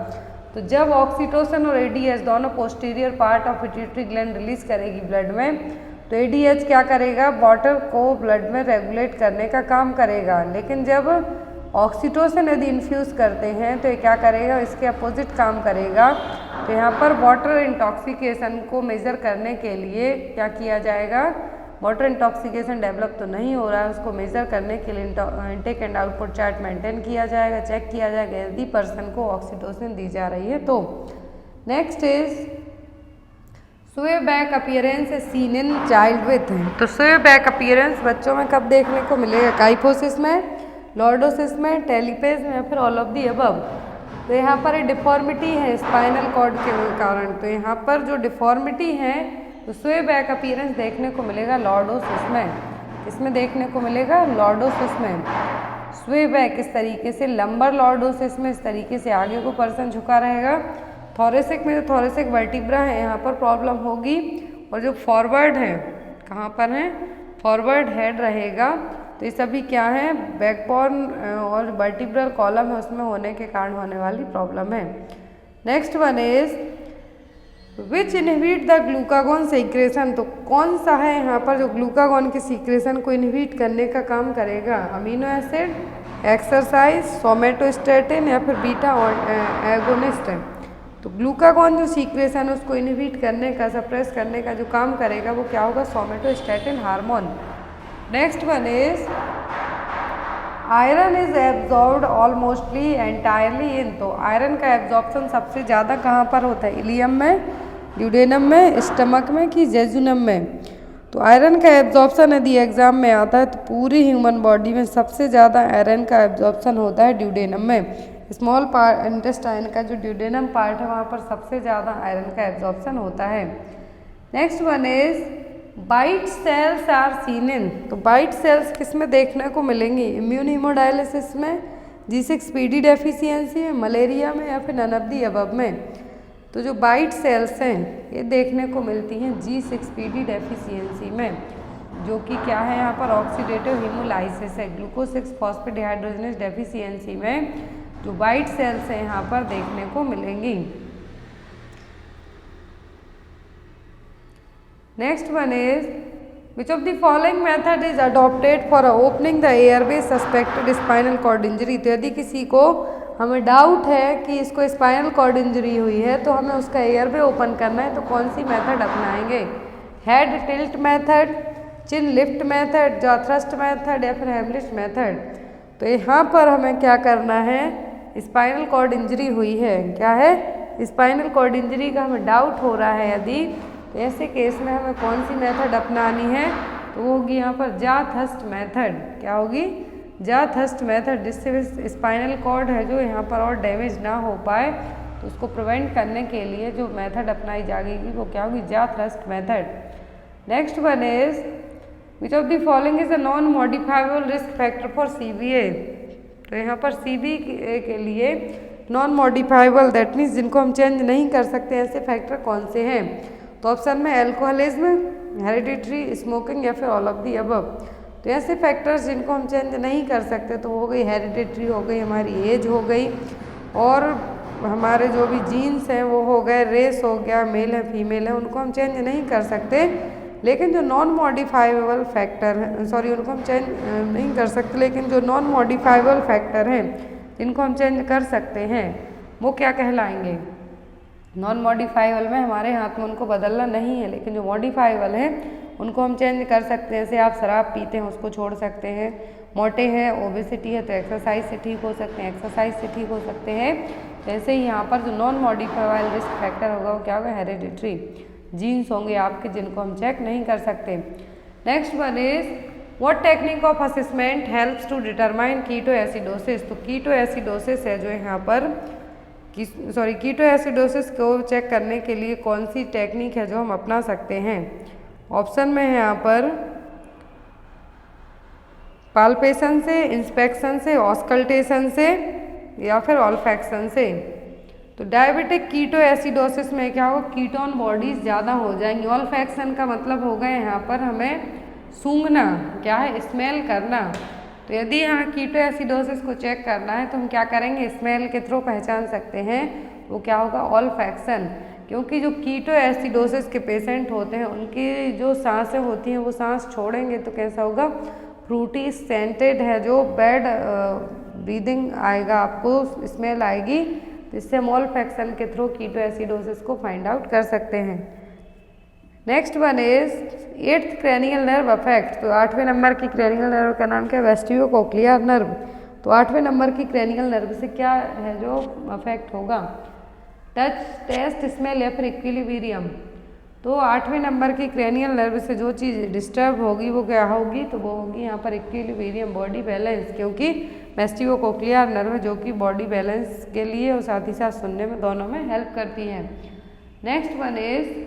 तो जब ऑक्सीटोसिन और ADH दोनों posterior part of pituitary gland release करेगी ब्लड में, तो ADH क्या करेगा, वाटर को ब्लड में रेगुलेट करने का काम करेगा। लेकिन जब ऑक्सीटोसिन यदि इन्फ्यूज़ करते हैं तो ये क्या करेगा, इसके अपोजिट काम करेगा। तो यहाँ पर वाटर इंटॉक्सिकेशन को मेज़र करने के लिए क्या किया जाएगा, वाटर इंटॉक्सिकेशन डेवलप तो नहीं हो रहा है, उसको मेज़र करने के लिए intake and output chart maintain किया जाएगा, चेक किया जाएगा यदि पर्सन को ऑक्सीटोसिन दी जा रही है तो। नेक्स्ट इज स्वे back appearance is seen in child with. तो स्वे बैक अपीयरेंस बच्चों में कब देखने को मिलेगा? काइफोसिस में, लॉर्डोसिस में, टेलीपेज में या फिर ऑल ऑफ दी अबव। तो यहाँ पर डिफॉर्मिटी है स्पाइनल कॉर्ड के कारण। तो यहाँ पर जो डिफॉर्मिटी है तो स्वे बैक अपीयरेंस देखने को मिलेगा लॉर्डोसिस में। इसमें देखने को मिलेगा लॉर्डोसिस में स्वे बैक इस तरीके से, लंबर लॉर्डोसिस में इस तरीके से आगे को पर्सन झुका रहेगा। थोरेसिक में जो थोरेसिक वर्टिब्रा है यहाँ पर प्रॉब्लम होगी, और जो फॉरवर्ड है कहाँ पर है, फॉरवर्ड हेड रहेगा। तो ये सभी क्या है, बैकबोन और वर्टिब्रल कॉलम है उसमें होने के कारण होने वाली प्रॉब्लम है। Next one is which inhibit the glucagon secretion. तो कौन सा है यहाँ पर जो ग्लूकागॉन के सीक्रेशन को इनहिबिट करने का काम करेगा? अमीनो एसिड, एक्सरसाइज, सोमेटोस्टेटिन या फिर बीटा एगोनिस्ट है। तो ग्लूकागॉन जो सीक्रेशन है उसको इनहिबिट करने का, सप्रेस करने का जो काम करेगा वो क्या होगा, somatostatin hormone. Next one is iron is absorbed almostly entirely इन। तो आयरन का एब्जॉर्प्शन सबसे ज़्यादा कहाँ पर होता है? इलियम में, ड्यूडेनम में, स्टमक में कि जेजुनम में। तो आयरन का एब्जॉर्प्शन यदि एग्जाम में आता है तो पूरी ह्यूमन बॉडी में सबसे ज़्यादा आयरन का एब्जॉर्प्शन होता है ड्यूडेनम में। स्मॉल पार्ट इंटेस्टाइन का जो ड्यूडेनम पार्ट है वहाँ पर सबसे ज़्यादा आयरन का एब्जॉर्प्शन होता है। Next one is white cells are seen in. तो वाइट सेल्स किस में देखने को मिलेंगी? इम्यून हीमोडायलिसिस में, G6PD डेफिशिएंसी में, मलेरिया में या फिर नन ऑफ द अबव में। तो जो वाइट सेल्स हैं ये देखने को मिलती हैं G6PD डेफिशिएंसी में, जो कि क्या है यहाँ पर ऑक्सीडेटिव हीमोलाइसिस है। ग्लूकोज 6 फॉस्फेट डिहाइड्रोजनेज डेफिशिएंसी में जो वाइट सेल्स हैं यहाँ पर देखने को मिलेंगी। Next one is which of the following method is adopted for opening the airway suspected spinal cord injury. तो यदि किसी को हमें डाउट है कि इसको स्पाइनल कॉर्ड इंजरी हुई है तो हमें उसका एयरवे ओपन करना है तो कौन सी मेथड अपनाएंगे? Head tilt method, chin lift method, jaw thrust method या फिर हेमलिश मेथड। तो यहाँ पर हमें क्या करना है, स्पाइनल कॉर्ड इंजरी हुई है, क्या है, स्पाइनल कॉर्ड इंजरी का हमें डाउट हो रहा है यदि, तो ऐसे केस में हमें कौन सी मेथड अपनानी है, तो वो होगी यहाँ पर जा थ्रस्ट मेथड। क्या होगी, जा थ्रस्ट मेथड, जिससे स्पाइनल कॉर्ड है जो यहाँ पर और डैमेज ना हो पाए, तो उसको प्रिवेंट करने के लिए जो मेथड अपनाई जाएगी वो क्या होगी, जा thrust method. Next one is which of the following is a non modifiable risk factor for CVA। तो यहाँ पर CVA के लिए नॉन मॉडिफाइबल दैट मीन्स जिनको हम चेंज नहीं कर सकते ऐसे फैक्टर कौन से हैं। तो ऑप्शन में एल्कोहलिज्म, हेरिडिटरी, स्मोकिंग या फिर ऑल ऑफ दी अबव। तो ऐसे फैक्टर्स जिनको हम चेंज नहीं कर सकते तो हो गई हेरिडिटरी, हो गई हमारी एज हो गई, और हमारे जो भी जीन्स हैं वो हो गए, रेस हो गया, मेल है फीमेल है, उनको हम चेंज नहीं कर सकते। लेकिन जो नॉन मॉडिफाइबल फैक्टर हैं, सॉरी उनको हम चेंज नहीं कर सकते, लेकिन जो नॉन मॉडिफाइबल फैक्टर हैं जिनको हम चेंज कर सकते हैं वो क्या कहलाएंगे। नॉन मॉडिफाइबल में हमारे हाथ में उनको बदलना नहीं है, लेकिन जो मॉडिफाइबल है उनको हम चेंज कर सकते हैं। जैसे आप शराब पीते हैं उसको छोड़ सकते हैं, मोटे हैं, ओबेसिटी है तो एक्सरसाइज से ठीक हो सकते हैं, एक्सरसाइज से ठीक हो सकते हैं। जैसे ही यहाँ पर जो नॉन मॉडिफाइबल रिस्क फैक्टर होगा वो क्या होगा, हेरिडिटरी, जीन्स होंगे आपके जिनको हम चेक नहीं कर सकते। Next one is what technique of assessment helps to determine ketoacidosis. तो कीटो एसिडोसिस है जो यहाँ पर कीटो एसिडोसिस को चेक करने के लिए कौन सी टेक्निक है जो हम अपना सकते हैं। ऑप्शन में है यहाँ पर पाल्पेशन से, इंस्पेक्शन से, ऑस्कल्टेशन से या फिर ऑल्फैक्शन से। तो डायबिटिक कीटो एसिडोसिस में क्या होगा, कीटोन बॉडीज ज़्यादा हो जाएंगी। ऑल्फैक्शन का मतलब होगा यहाँ पर हमें सूंघना, क्या है, स्मेल करना। तो यदि यहाँ कीटो एसिडोसिस को चेक करना है तो हम क्या करेंगे, स्मेल के थ्रू पहचान सकते हैं, वो क्या होगा, ऑल्फैक्शन। क्योंकि जो कीटो एसिडोसिस के पेशेंट होते हैं उनकी जो सांसें होती हैं वो सांस छोड़ेंगे तो कैसा होगा, फ्रूटी सेंटेड है, जो बैड ब्रीदिंग आएगा, आपको स्मेल आएगी। तो इससे हम ऑल्फैक्शन के थ्रू कीटो एसिडोसिस को फाइंड आउट कर सकते हैं। Next one is 8th cranial nerve affect. तो 8वें नंबर की क्रेनियल नर्व का नाम क्या है, वेस्टिबुलोकोक्लियर नर्व। तो 8वें नंबर की क्रेनियल नर्व से क्या है जो अफेक्ट होगा, टच, टेस्ट, स्मेल या फिर इक्विलिब्रियम। तो 8वें नंबर की क्रेनियल नर्व से जो चीज़ डिस्टर्ब होगी वो क्या होगी, तो वो होगी यहाँ पर इक्विलिब्रियम, बॉडी बैलेंस। क्योंकि वेस्टिबुलोकोक्लियर नर्व जो कि बॉडी बैलेंस के लिए और साथ ही साथ सुनने में दोनों में हेल्प करती है। Next one is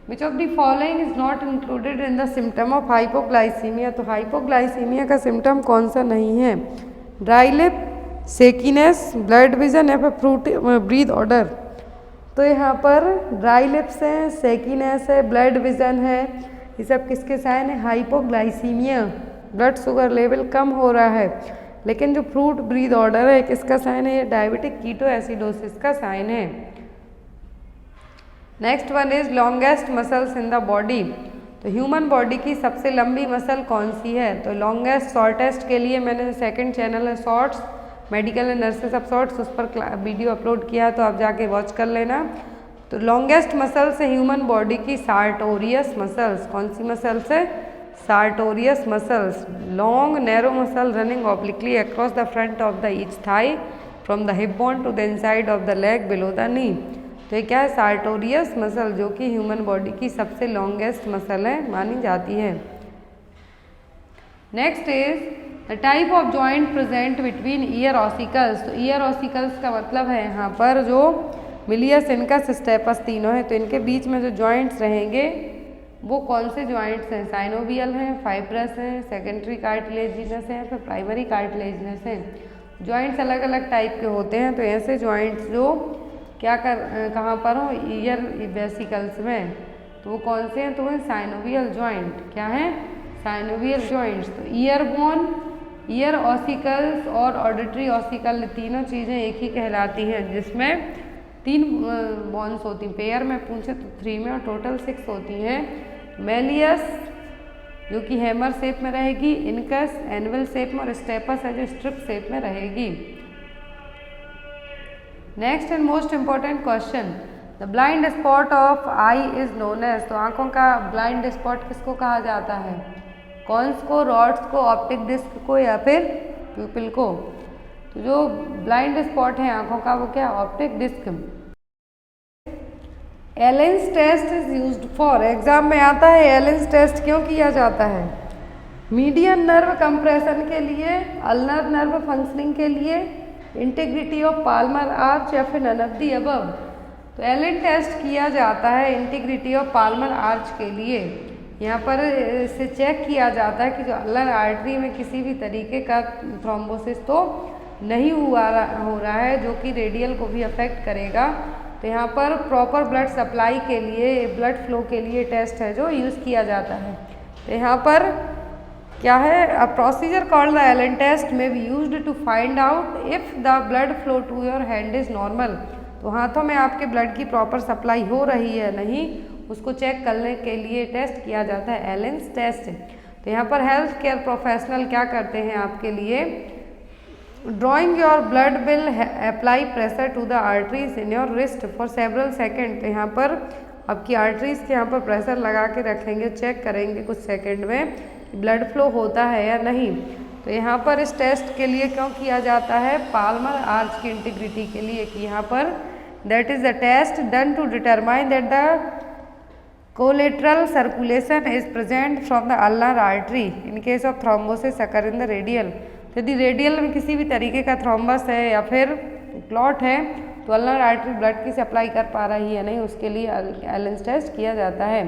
which of the following is not included in the symptom of hypoglycaemia. तो हाइपोग्लाइसीमिया का सिम्टम कौन सा नहीं है, dry lip, shakiness, blood vision या फिर फ्रूटी ब्रीथ ऑर्डर। तो यहाँ पर ड्राई लिप्स हैं, शेकीनेस है, ब्लड विजन है, ये सब किसके साइन है, हाइपोग्लाइसीमिया, ब्लड शुगर लेवल कम हो रहा है। लेकिन जो फ्रूट ब्रीथ ऑर्डर है किसका साइन है, ये डायबिटिक कीटो एसिडोसिस का साइन है। Next one is longest muscles in the body. तो ह्यूमन बॉडी की सबसे लंबी मसल कौन सी है, तो लॉन्गेस्ट शॉर्टेस्ट के लिए मैंने सेकंड चैनल है shorts, medical and nurses of shorts, उस पर वीडियो अपलोड किया तो आप जाके वॉच कर लेना। तो लॉन्गेस्ट मसल्स है ह्यूमन बॉडी की सार्टोरियस मसल्स। कौन सी मसल्स है, sartorius muscles, long narrow muscle running obliquely across the front of the each thigh from the hip bone to the inside of the leg below the knee. तो ये क्या है, sartorius muscle, जो कि human body की सबसे longest muscle है मानी जाती है। Next is the type of joint present between ear ossicles. तो ईयर ऑसिकल्स का मतलब है यहाँ पर जो मिलियस, इनकस, स्टेपस तीनों है, तो इनके बीच में जो जॉइंट्स रहेंगे वो कौन से जॉइंट्स हैं, साइनोवियल हैं, फाइब्रस हैं, सेकेंडरी कार्टिलेजिनस हैं, फिर प्राइमरी कार्टिलेजिनस हैं। जॉइंट्स अलग अलग टाइप के होते हैं। तो ऐसे जॉइंट्स जो क्या कहाँ पर हो, ईयर वेसिकल्स में, तो वो कौन से हैं, तो वो साइनोवियल जॉइंट। क्या है, साइनोवियल जॉइंट्स। तो ईयर बोन, ईयर ऑसिकल्स और ऑडिटरी ऑसिकल, तीनों चीज़ें एक ही कहलाती हैं, जिसमें 3 बोन्स होती हैं। पेयर में पूछे तो 3 में, और टोटल 6 होती हैं। मेलियस जो कि हैमर शेप में रहेगी, इनकस एनुअल शेप में, और स्टेपस है जो स्ट्रिप शेप में रहेगी। Next and most important question, the blind spot of eye is known as, तो आंखों का ब्लाइंड स्पॉट किसको कहा जाता है? कॉन्स को, रॉड्स को, ऑप्टिक डिस्क को या फिर प्यूपिल को? तो जो ब्लाइंड स्पॉट है आंखों का वो क्या? Optic disc. Allen's test is used for, exam में आता है एलेंस टेस्ट क्यों किया जाता है? मीडियन नर्व कंप्रेशन के लिए, अल्नर नर्व फंक्शनिंग के लिए, इंटीग्रिटी ऑफ पाल्मर आर्च या फिर नन ऑफ द अबव? तो एलेन टेस्ट किया जाता है इंटीग्रिटी ऑफ पाल्मर आर्च के लिए। यहाँ पर इसे चेक किया जाता है कि जो अल्नर आर्टरी में किसी भी तरीके का थ्रोम्बोसिस तो नहीं हो रहा है जो कि रेडियल को भी अफेक्ट करेगा। तो यहाँ पर प्रॉपर ब्लड सप्लाई के लिए, ब्लड फ्लो के लिए टेस्ट है जो यूज़ किया जाता है। तो यहाँ पर क्या है? A procedure called the Allen test may be used to find out if the blood flow to your hand is normal. तो हाथों में आपके ब्लड की प्रॉपर सप्लाई हो रही है नहीं, उसको चेक करने के लिए टेस्ट किया जाता है एलेन्स टेस्ट। तो यहाँ पर हेल्थ केयर प्रोफेशनल क्या करते हैं आपके लिए? Drawing your blood will apply pressure to the arteries in your wrist for several second. तो यहाँ पर आपकी आर्टरीज के यहाँ पर प्रेशर लगा के रखेंगे, चेक करेंगे कुछ सेकेंड में ब्लड फ्लो होता है या नहीं। तो यहाँ पर इस टेस्ट के लिए क्यों किया जाता है? पाल्मर आर्च की इंटीग्रिटी के लिए कि यहाँ पर that is the test done to determine that the collateral circulation is present from the ulnar artery in case of thrombosis occur in the radial. यदि रेडियल में किसी भी तरीके का थ्रोम्बस है या फिर क्लॉट है तो अल्नर आर्टरी ब्लड की सप्लाई कर पा रही है नहीं, उसके लिए एलेन्स टेस्ट किया जाता है।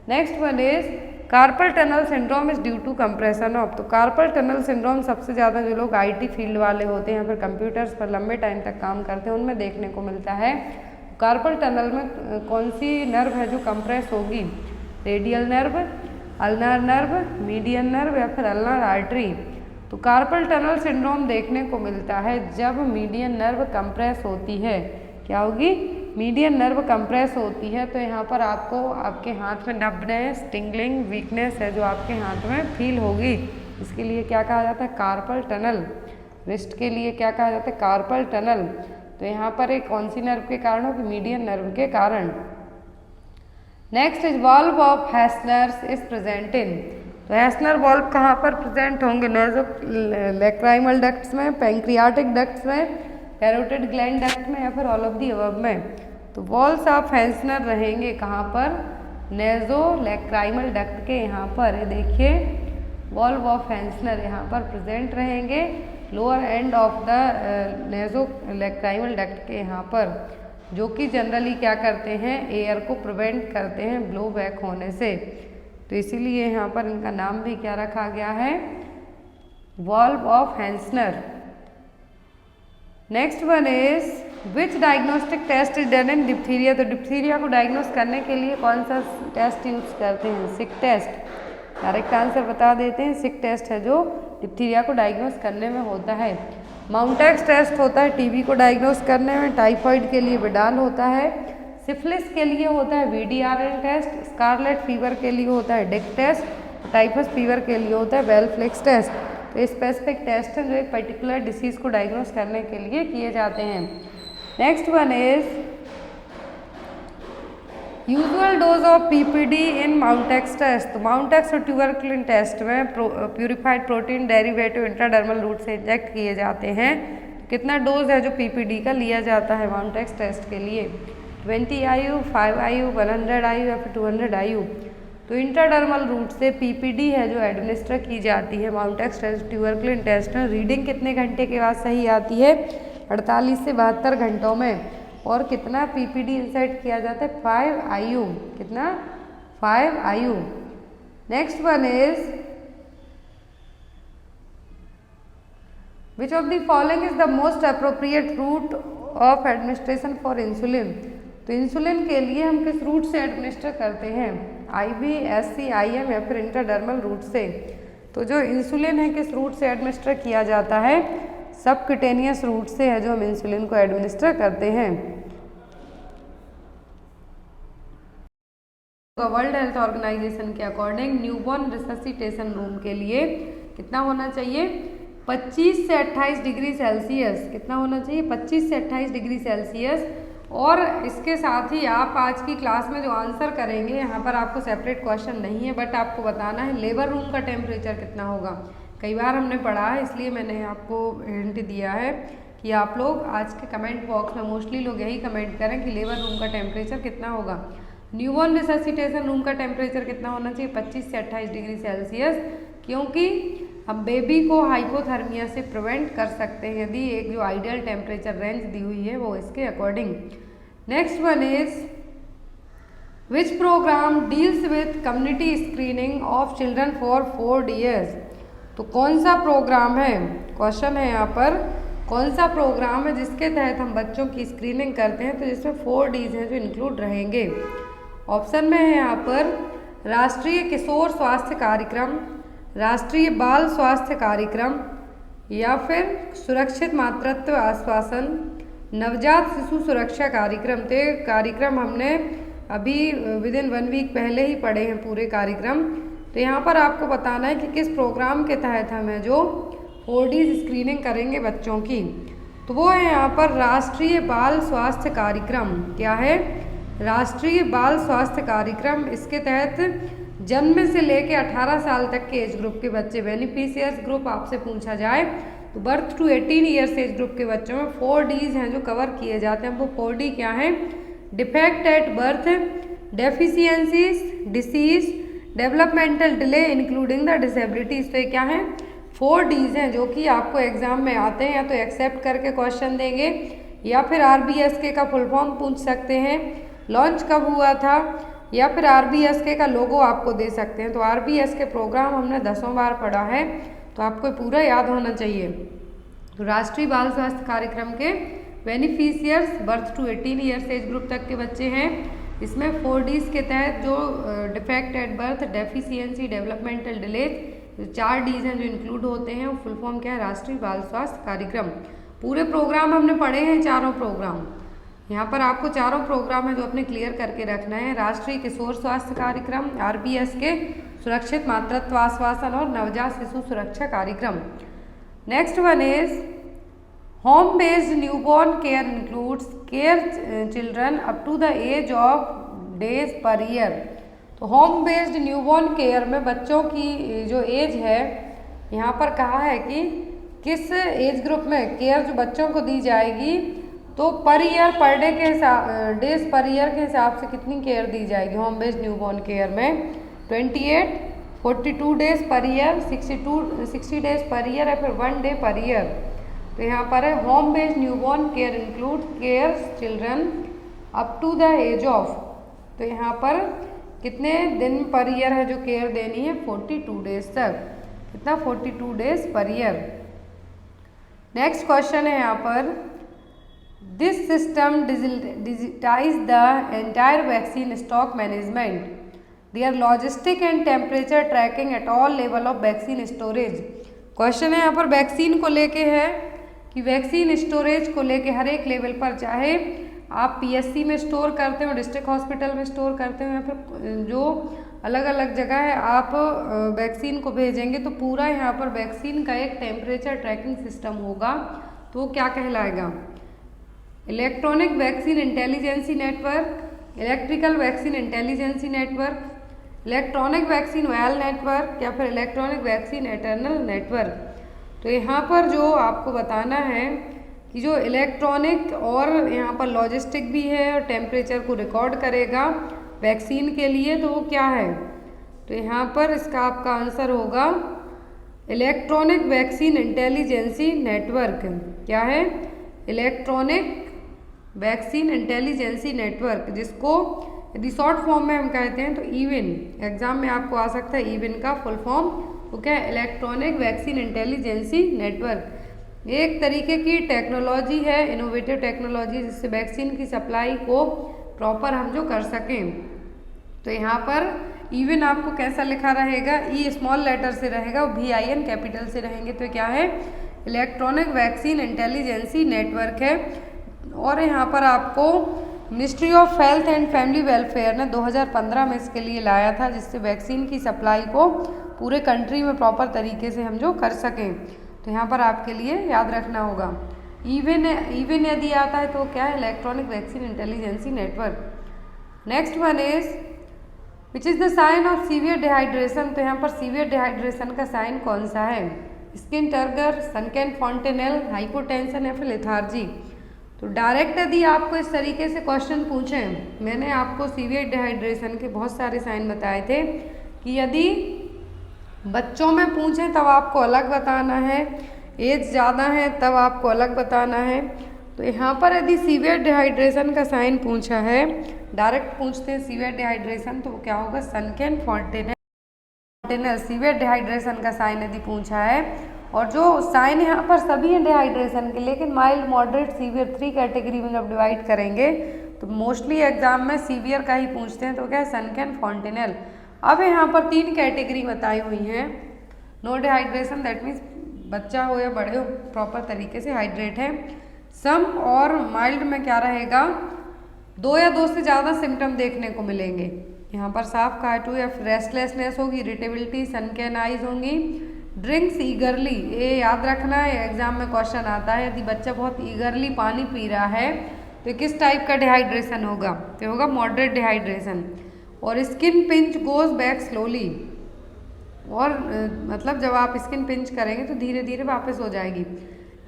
Next one is carpal tunnel syndrome is due to compression of. तो कार्पल टनल सिंड्रोम सबसे ज़्यादा जो लोग आईटी फील्ड वाले होते हैं या फिर कंप्यूटर्स पर लंबे टाइम तक काम करते हैं उनमें देखने को मिलता है। कार्पल टनल में कौन सी नर्व है जो कंप्रेस होगी? Radial nerve, ulnar nerve, median nerve या फिर अल्नर आर्टरी? तो कार्पल टनल सिंड्रोम देखने को मिलता है जब मीडियन नर्व कंप्रेस होती है। क्या होगी? मीडियन नर्व कंप्रेस होती है। तो यहाँ पर आपको आपके हाथ में नब्बनेस, टिंगलिंग, वीकनेस है जो आपके हाथ में फील होगी, इसके लिए क्या कहा जाता है? Carpal tunnel. रिस्ट के लिए क्या कहा जाता है? Carpal tunnel. तो यहाँ पर एक कौन सी नर्व के कारण होगी? मीडियन नर्व के कारण। Next is valve of Hasner's is present in. तो हैस्नर वॉल्व कहाँ पर प्रेजेंट होंगे? नेज़ोलैक्राइमल डक्ट्स में, पैंक्रियाटिक डक्ट्स में, कैरोटिड ग्लैंड डक्ट में या फिर ऑल ऑफ दी अबव में? तो वॉल्स ऑफ हैस्नर रहेंगे कहाँ पर? नेज़ोलैक्राइमल डक्ट के यहाँ पर। ये देखिए वॉल्व ऑफ हैस्नर यहाँ पर प्रेजेंट रहेंगे lower end of the nasolacrimal duct के यहाँ पर, जो कि जनरली क्या करते हैं? एयर को प्रिवेंट करते हैं ब्लो बैक होने से। तो इसीलिए यहाँ पर इनका नाम भी क्या रखा गया है? Valve of Hasner. Next one is which diagnostic test is done in diphtheria. तो डिप्थीरिया को डायग्नोस करने के लिए कौन सा टेस्ट यूज करते हैं? सिक टेस्ट। डायरेक्ट आंसर बता देते हैं, सिक टेस्ट है जो डिप्थीरिया को डायग्नोस करने में होता है। माउंटेक्स टेस्ट होता है टीबी को डायग्नोस करने में। टाइफाइड के लिए विडाल होता है। सिफिलिस के लिए होता है VDRL टेस्ट। स्कारलेट फीवर के लिए होता है डिक टेस्ट। टाइफस फीवर के लिए होता है बेलफ्लिक्स टेस्ट। तो स्पेसिफिक टेस्ट हैं जो एक पर्टिकुलर डिसीज को डायग्नोस करने के लिए किए जाते हैं। Next one is usual dose of PPD in Mantoux test. तो माउंटेक्स और ट्यूबरकुलिन टेस्ट में purified protein derivative intradermal route से इंजेक्ट किए जाते हैं। कितना डोज है जो PPD का लिया जाता है माउंटेक्स टेस्ट के लिए? 20 IU, 5 IU, 100 IU या फिर 200 IU? तो इंट्राडर्मल रूट से PPD है जो एडमिनिस्टर की जाती है माउंटेक्स टेस्ट, ट्यूबरकुलिन टेस्ट में। रीडिंग कितने घंटे के बाद सही आती है? 48 से 72 घंटों में। और कितना PPD इंसर्ट किया जाता है? 5 IU। कितना? 5 IU। Next one is which of the following is the most appropriate route of administration for insulin. तो इंसुलिन के लिए हम किस रूट से एडमिनिस्टर करते हैं? IV, SC, IM या फिर इंट्राडर्मल रूट से? तो जो इंसुलिन है किस रूट से एडमिनिस्टर किया जाता है? सबक्यूटेनियस रूट से है जो हम इंसुलिन को एडमिनिस्टर करते हैं। वर्ल्ड हेल्थ ऑर्गेनाइजेशन के अकॉर्डिंग न्यूबॉर्न रिससिटेशन रूम के लिए कितना होना चाहिए? 25 से 28 डिग्री सेल्सियस। कितना होना चाहिए? 25 से 28 डिग्री सेल्सियस। और इसके साथ ही आप आज की क्लास में जो आंसर करेंगे, यहाँ पर आपको सेपरेट क्वेश्चन नहीं है, बट आपको बताना है लेबर रूम का टेम्परेचर कितना होगा। कई बार हमने पढ़ा है, इसलिए मैंने आपको हिंट दिया है कि आप लोग आज के कमेंट बॉक्स में मोस्टली लोग यही कमेंट करें कि लेबर रूम का टेम्परेचर कितना होगा। न्यूबॉर्न रिससिटेशन रूम का टेम्परेचर कितना होना चाहिए? 25 से 28 डिग्री सेल्सियस, क्योंकि हम बेबी को हाइपोथर्मिया से प्रिवेंट कर सकते हैं यदि एक जो आइडियल टेम्परेचर रेंज दी हुई है वो इसके according. Next one is which programme deals with community screening of children for 4 years। तो कौन सा प्रोग्राम है, क्वेश्चन है यहाँ पर, कौन सा प्रोग्राम है जिसके तहत हम बच्चों की स्क्रीनिंग करते हैं, तो जिसमें 4 Ds हैं जो इंक्लूड रहेंगे। ऑप्शन में है यहाँ पर राष्ट्रीय किशोर स्वास्थ्य कार्यक्रम, राष्ट्रीय बाल स्वास्थ्य कार्यक्रम, या फिर सुरक्षित मातृत्व आश्वासन, नवजात शिशु सुरक्षा कार्यक्रम। तो ये कार्यक्रम हमने अभी विदिन 1 वीक पहले ही पढ़े हैं पूरे कार्यक्रम। तो यहाँ पर आपको बताना है कि किस प्रोग्राम के तहत हमें जो 4 Ds स्क्रीनिंग करेंगे बच्चों की, तो वो है यहाँ पर राष्ट्रीय बाल स्वास्थ्य कार्यक्रम। क्या है? राष्ट्रीय बाल स्वास्थ्य कार्यक्रम। इसके तहत जन्म से लेके 18 साल तक के एज ग्रुप के बच्चे, बेनिफिशियर्स ग्रुप आपसे पूछा जाए तो birth to 18 years age group के बच्चों में 4 Ds हैं जो कवर किए जाते हैं। वो 4 D क्या हैं? Defect at birth, deficiencies, disease, developmental delay including the disabilities. तो ये क्या है? 4 Ds हैं जो कि आपको एग्जाम में आते हैं, या तो एक्सेप्ट करके क्वेश्चन देंगे या फिर RBSK का फुल फॉर्म पूछ सकते हैं, लॉन्च कब हुआ था, या फिर RBSK का लोगो आपको दे सकते हैं। तो RBSK प्रोग्राम हमने 10 बार पढ़ा है, तो आपको पूरा याद होना चाहिए। तो राष्ट्रीय बाल स्वास्थ्य कार्यक्रम के beneficiaries birth to 18 years age group तक के बच्चे हैं। इसमें 4 Ds के तहत जो defect at birth, deficiency, developmental delay, 4 Ds हैं जो इंक्लूड होते हैं। फुल फॉर्म क्या है? राष्ट्रीय बाल स्वास्थ्य कार्यक्रम। पूरे प्रोग्राम हमने पढ़े हैं, चारों प्रोग्राम। यहाँ पर आपको चारों प्रोग्राम है जो अपने क्लियर करके रखना है। राष्ट्रीय किशोर स्वास्थ्य कार्यक्रम, RBSK, सुरक्षित मातृत्व आश्वासन और नवजात शिशु सुरक्षा कार्यक्रम। Next one is home based newborn care includes care children up to the age of days per year. तो होम बेस्ड न्यूबॉर्न केयर में बच्चों की जो एज है, यहाँ पर कहा है कि किस एज ग्रुप में केयर जो बच्चों को दी जाएगी, तो पर ईयर, पर डे के हिसाब, डेज पर ईयर के हिसाब से कितनी केयर दी जाएगी होम बेस्ड न्यूबॉर्न केयर में? 28, 42 days per year, 60 days per year, या फिर 1 डे पर ईयर। तो यहाँ पर है home based newborn care include care children up to the age of, तो यहाँ पर कितने दिन पर ईयर है जो केयर देनी है? 42 डेज तक। कितना? 42 days per year. Next question है यहाँ पर this system digitize the entire vaccine stock management, their logistic and temperature tracking at all level of vaccine storage. Question है यहाँ पर वैक्सीन को लेके है कि वैक्सीन स्टोरेज को लेके हर एक लेवल पर, चाहे आप PSC में स्टोर करते हो, डिस्ट्रिक्ट हॉस्पिटल में स्टोर करते हो, या फिर जो अलग अलग जगह है आप वैक्सीन को भेजेंगे, तो पूरा यहाँ पर वैक्सीन का एक टेम्परेचर ट्रैकिंग सिस्टम होगा। तो क्या कहलाएगा? Electronic vaccine intelligence network, electrical vaccine intelligence network, electronic vaccine vial network, या फिर इलेक्ट्रॉनिक वैक्सीन इंटरनल नेटवर्क। तो यहाँ पर जो आपको बताना है कि जो इलेक्ट्रॉनिक और यहाँ पर लॉजिस्टिक भी है और टेम्परेचर को रिकॉर्ड करेगा वैक्सीन के लिए, तो वो क्या है? तो यहाँ पर इसका आपका आंसर होगा इलेक्ट्रॉनिक वैक्सीन इंटेलिजेंसी नेटवर्क। क्या है? इलेक्ट्रॉनिक वैक्सीन इंटेलिजेंसी नेटवर्क, जिसको यदि शॉर्ट फॉर्म में हम कहते हैं तो ईविन, एग्जाम में आपको आ सकता है ईविन का फुल फॉर्म, तो क्या है? Electronic vaccine intelligence network. एक तरीके की टेक्नोलॉजी है, इनोवेटिव टेक्नोलॉजी, जिससे वैक्सीन की सप्लाई को प्रॉपर हम जो कर सकें। तो यहाँ पर ईविन आपको कैसा लिखा रहेगा? ई स्मॉल लेटर से रहेगा, VIN कैपिटल से रहेंगे। तो क्या है? इलेक्ट्रॉनिक वैक्सीन इंटेलिजेंसी नेटवर्क है। और यहाँ पर आपको ministry of health and family welfare ने 2015 में इसके लिए लाया था, जिससे वैक्सीन की सप्लाई को पूरे कंट्री में प्रॉपर तरीके से हम जो कर सकें। तो यहाँ पर आपके लिए याद रखना होगा। इवन यदि आता है तो क्या है, electronic vaccine intelligence network. Next one is which is the sign of severe dehydration. तो यहाँ पर सीवियर डिहाइड्रेशन का साइन कौन सा है, स्किन टर्गर, सनकैन फॉन्टेनेल, हाइपोटेंशन या फिर लेथार्जी। तो डायरेक्ट यदि आपको इस तरीके से क्वेश्चन पूछें, मैंने आपको सीवियर डिहाइड्रेशन के बहुत सारे साइन बताए थे कि यदि बच्चों में पूछें तब आपको अलग बताना है, एज ज़्यादा है तब आपको अलग बताना है। तो यहाँ पर यदि सीवियर डिहाइड्रेशन का साइन पूछा है, डायरेक्ट पूछते हैं सीवियर डिहाइड्रेशन, तो क्या होगा, सनकैन फॉन्टेनेल सीवियर डिहाइड्रेशन का साइन यदि पूछा है। और जो साइन यहाँ पर सभी हैं डिहाइड्रेशन के, लेकिन माइल्ड, मॉडरेट, सीवियर 3 कैटेगरी में जब डिवाइड करेंगे तो मोस्टली एग्जाम में सीवियर का ही पूछते हैं, तो क्या है, सनकैन फॉन्टेनेल। अब यहाँ पर 3 कैटेगरी बताई हुई हैं। नो डिहाइड्रेशन, दैट मीन्स बच्चा हो या बड़े हो प्रॉपर तरीके से हाइड्रेट है। सम और माइल्ड में क्या रहेगा, 2 या 2 से ज़्यादा सिम्टम देखने को मिलेंगे। यहाँ पर साफ काटू या रेस्टलेसनेस होगी, इरिटेबिलिटी, सनकैन आइज होंगी, ड्रिंक्स ईगरली, ये याद रखना है, एग्जाम में क्वेश्चन आता है, यदि बच्चा बहुत ईगरली पानी पी रहा है तो किस टाइप का डिहाइड्रेशन होगा, तो होगा मॉडरेट डिहाइड्रेशन। और skin pinch goes back slowly, और मतलब जब आप स्किन पिंच करेंगे तो धीरे धीरे वापस हो जाएगी।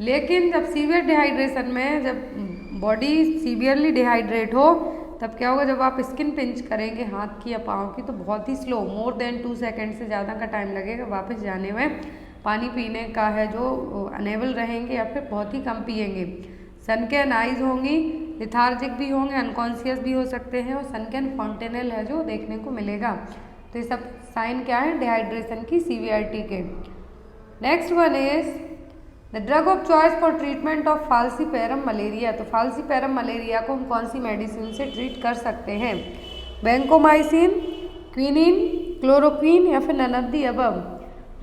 लेकिन जब सीवियर डिहाइड्रेशन में, जब बॉडी सीवियरली डिहाइड्रेट हो, तब क्या होगा, जब आप स्किन पिंच करेंगे हाथ की या पाँव की, तो बहुत ही स्लो, मोर देन 2 सेकेंड से ज़्यादा का टाइम लगेगा वापस जाने में। पानी पीने का है जो अनेबल रहेंगे या फिर बहुत ही कम पिएंगे। सनकैन आइज होंगी, लिथार्जिक भी होंगे, अनकॉन्शियस भी हो सकते हैं, और सनकैन फॉन्टेनेल है जो देखने को मिलेगा। तो ये सब साइन क्या है डिहाइड्रेशन की सीवियरिटी के। Next one is the drug of choice for treatment of falciparum malaria. तो फाल्सीपेरम मलेरिया को हम कौन सी मेडिसिन से ट्रीट कर सकते हैं, वैंकोमाइसिन, क्विनिन, क्लोरोक्विन या फिर नन ऑफ द अबव।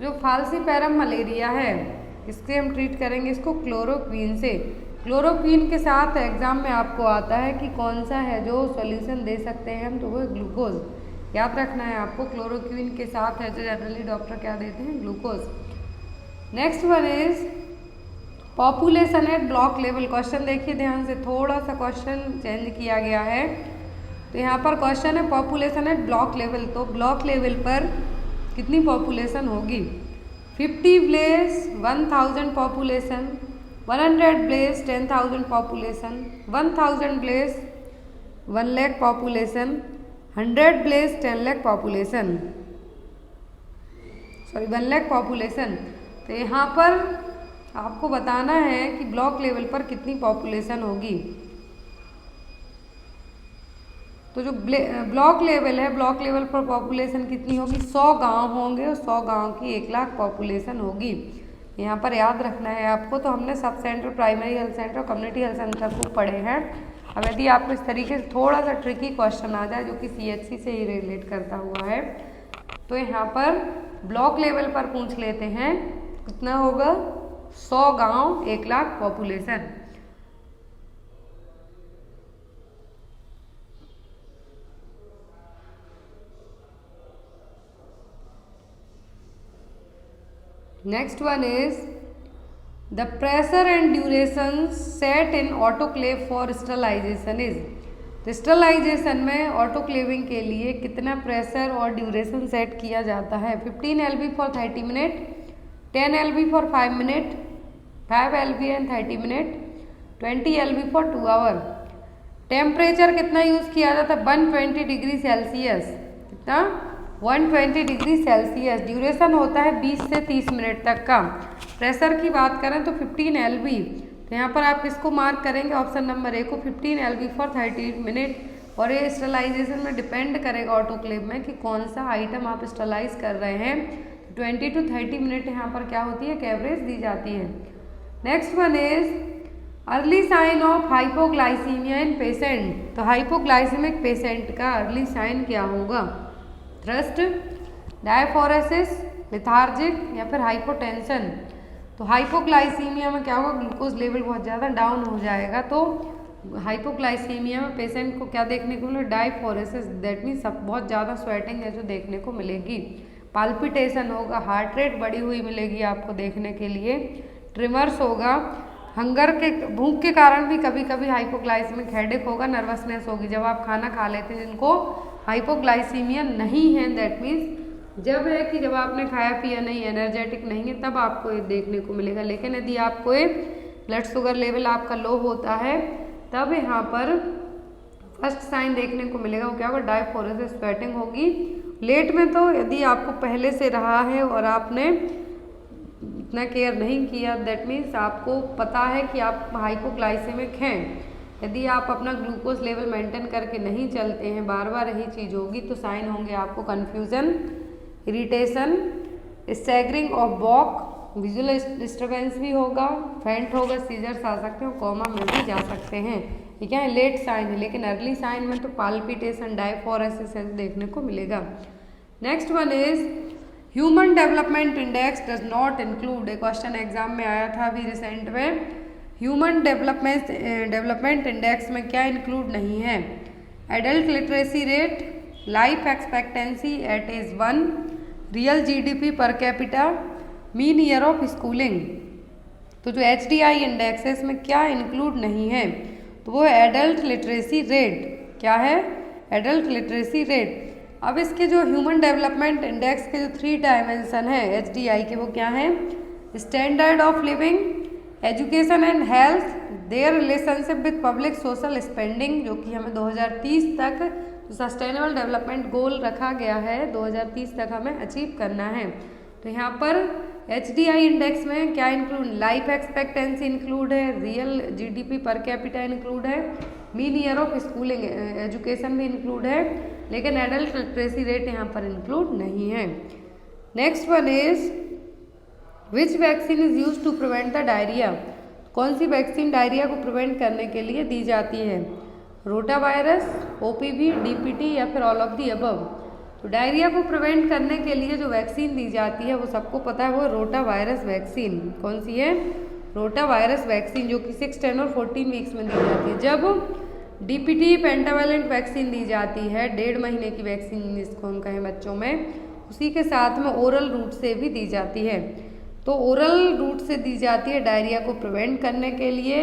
जो फाल्सीपेरम मलेरिया है इससे हम ट्रीट करेंगे इसको क्लोरोक्विन से। क्लोरोक्विन के साथ एग्जाम में आपको आता है कि कौन सा है जो सॉल्यूशन दे सकते हैं हम, तो वो ग्लूकोज। याद रखना है आपको, क्लोरोक्विन के साथ है जो जनरली डॉक्टर क्या देते हैं, glucose. Next one is population at block level. Question देखिए ध्यान से, थोड़ा सा क्वेश्चन चेंज किया गया है। तो यहाँ पर क्वेश्चन है पॉपुलेशन एट ब्लॉक लेवल। तो ब्लॉक लेवल पर कितनी पॉपुलेशन होगी, 50 place 1000 population, 100 place 10,000 population, 1000 place 1 lakh population, 100 place 10 lakh population, sorry 1 lakh population. तो यहाँ पर आपको बताना है कि ब्लॉक लेवल पर कितनी पॉपुलेशन होगी। तो जो ब्लॉक लेवल है, ब्लॉक लेवल पर पॉपुलेशन कितनी होगी, 100 गांव होंगे और 100 गांव की 1 लाख पॉपुलेशन होगी। यहाँ पर याद रखना है आपको। तो हमने sub centre, primary health centre और कम्युनिटी हेल्थ सेंटर को पढ़े हैं। अब यदि आपको इस तरीके से थोड़ा सा ट्रिकी क्वेश्चन आ जाए जो कि CHC से ही रिलेट करता हुआ है, तो यहाँ पर ब्लॉक लेवल पर पूछ लेते हैं, कितना होगा, 100 गांव 1 lakh population. Next one is the pressure and duration set in autoclave for sterilization is. तो स्टरलाइजेशन में ऑटोक्लेविंग के लिए कितना प्रेशर और ड्यूरेशन सेट किया जाता है, 15 LB for 30 minute, 10 LB for 5 minute, 5 LB and 30 minute, 20 LB for 2 hour. Temperature कितना यूज़ किया जाता है, 120 डिग्री सेल्सियस। कितना, 120 डिग्री सेल्सियस। ड्यूरेशन होता है 20 से 30 मिनट तक का। प्रेशर की बात करें तो 15 LB। तो यहाँ पर आप किसको मार्क करेंगे, ऑप्शन नंबर ए को, 15 LB फॉर 30 मिनट। और ये स्टरलाइजेशन में डिपेंड करेगा ऑटोक्लेव में कि कौन सा आइटम आप स्टरलाइज कर रहे हैं। 20 to 30 मिनट यहाँ पर क्या होती है, एवरेज दी जाती है। Next one is early sign of hypoglycemia in patient. तो हाइपोग्लाइसीमिक पेशेंट का अर्ली साइन क्या होगा, थ्रस्ट, डायफोरेसिस, लेथार्जिक या फिर हाइपोटेंशन। तो हाइपोग्लाइसीमिया में क्या होगा, ग्लूकोज लेवल बहुत ज़्यादा डाउन हो जाएगा। तो हाइपोग्लाइसीमिया में पेशेंट को क्या देखने को मिलेगा, डायफोरेसिस, दैट मीन्स बहुत ज़्यादा स्वेटिंग है जो देखने को मिलेगी। पाल्पिटेशन होगा, हार्ट रेट बढ़ी हुई मिलेगी आपको देखने के लिए, ट्रिमर्स होगा, भूख के कारण भी कभी कभी हाइपोग्लाइसेमिक हेडेक होगा, नर्वसनेस होगी। जब आप खाना खा लेते हैं जिनको हाइपोग्लाइसीमिया नहीं है, दैट मीन्स जब है कि जब आपने खाया पिया नहीं, एनर्जेटिक नहीं है, तब आपको ये देखने को मिलेगा। लेकिन यदि आपको ब्लड शुगर लेवल आपका लो होता है, तब यहाँ पर फर्स्ट साइन देखने को मिलेगा। वो क्या होगा? डायफोरेसिस स्वेटिंग होगी। लेट में तो यदि आपको पहले से रहा है और आपने इतना केयर नहीं किया, दैट मीन्स आपको पता है कि आप हाइपोग्लाइसेमिक हैं। यदि आप अपना ग्लूकोज लेवल मेंटेन करके नहीं चलते हैं, बार बार यही चीज़ होगी, तो साइन होंगे आपको confusion, irritation, staggering of walk, visual disturbance भी होगा, फेंट होगा, सीजर्स आ सकते हैं, कोमा में भी जा सकते हैं। ये क्या है? लेट साइन है। लेकिन अर्ली साइन में तो पाल्पिटेशन, डायफोरेसिस देखने को मिलेगा। Next one is human development index does not include. एक क्वेश्चन एग्जाम में आया था अभी रिसेंट में, ह्यूमन डेवलपमेंट इंडेक्स में क्या इंक्लूड नहीं है? Adult literacy rate, life expectancy at age 1, real GDP per capita, mean year of schooling. तो जो HDI इंडेक्स है इसमें क्या इंक्लूड नहीं है? तो वो है एडल्ट लिटरेसी रेट। क्या है? Adult literacy rate. अब इसके जो ह्यूमन डेवलपमेंट इंडेक्स के जो 3 डायमेंशन है HDI के, वो क्या है? Standard of living, education and health, their relationship with public social spending, जो कि हमें 2030 तक जो सस्टेनेबल डेवलपमेंट गोल रखा गया है 2030 तक हमें अचीव करना है। तो यहाँ पर HDI इंडेक्स में क्या इंक्लूड? लाइफ एक्सपेक्टेंसी इंक्लूड है, real GDP per capita include है, mean year of schooling, education भी इंक्लूड है, लेकिन एडल्ट लिटरेसी रेट यहाँ पर इंक्लूड नहीं है। Next one is which vaccine is use to prevent the diarrhea. कौन सी वैक्सीन डायरिया को प्रिवेंट करने के लिए दी जाती है? रोटा वायरस, OPV, DPT या फिर ऑल ऑफ द अबव। तो डायरिया को प्रिवेंट करने के लिए जो वैक्सीन दी जाती है वो सबको पता है, वो रोटा वायरस वैक्सीन। कौन सी है? रोटा वायरस वैक्सीन, जो कि 6, 10 और 14 वीक्स में दी जाती है। जब DPT पेंटावैलेंट वैक्सीन दी जाती है, 1.5 महीने की वैक्सीन जिसको हम कहें बच्चों में, उसी के साथ में ओरल रूट से भी दी जाती है। तो ओरल रूट से दी जाती है डायरिया को प्रिवेंट करने के लिए।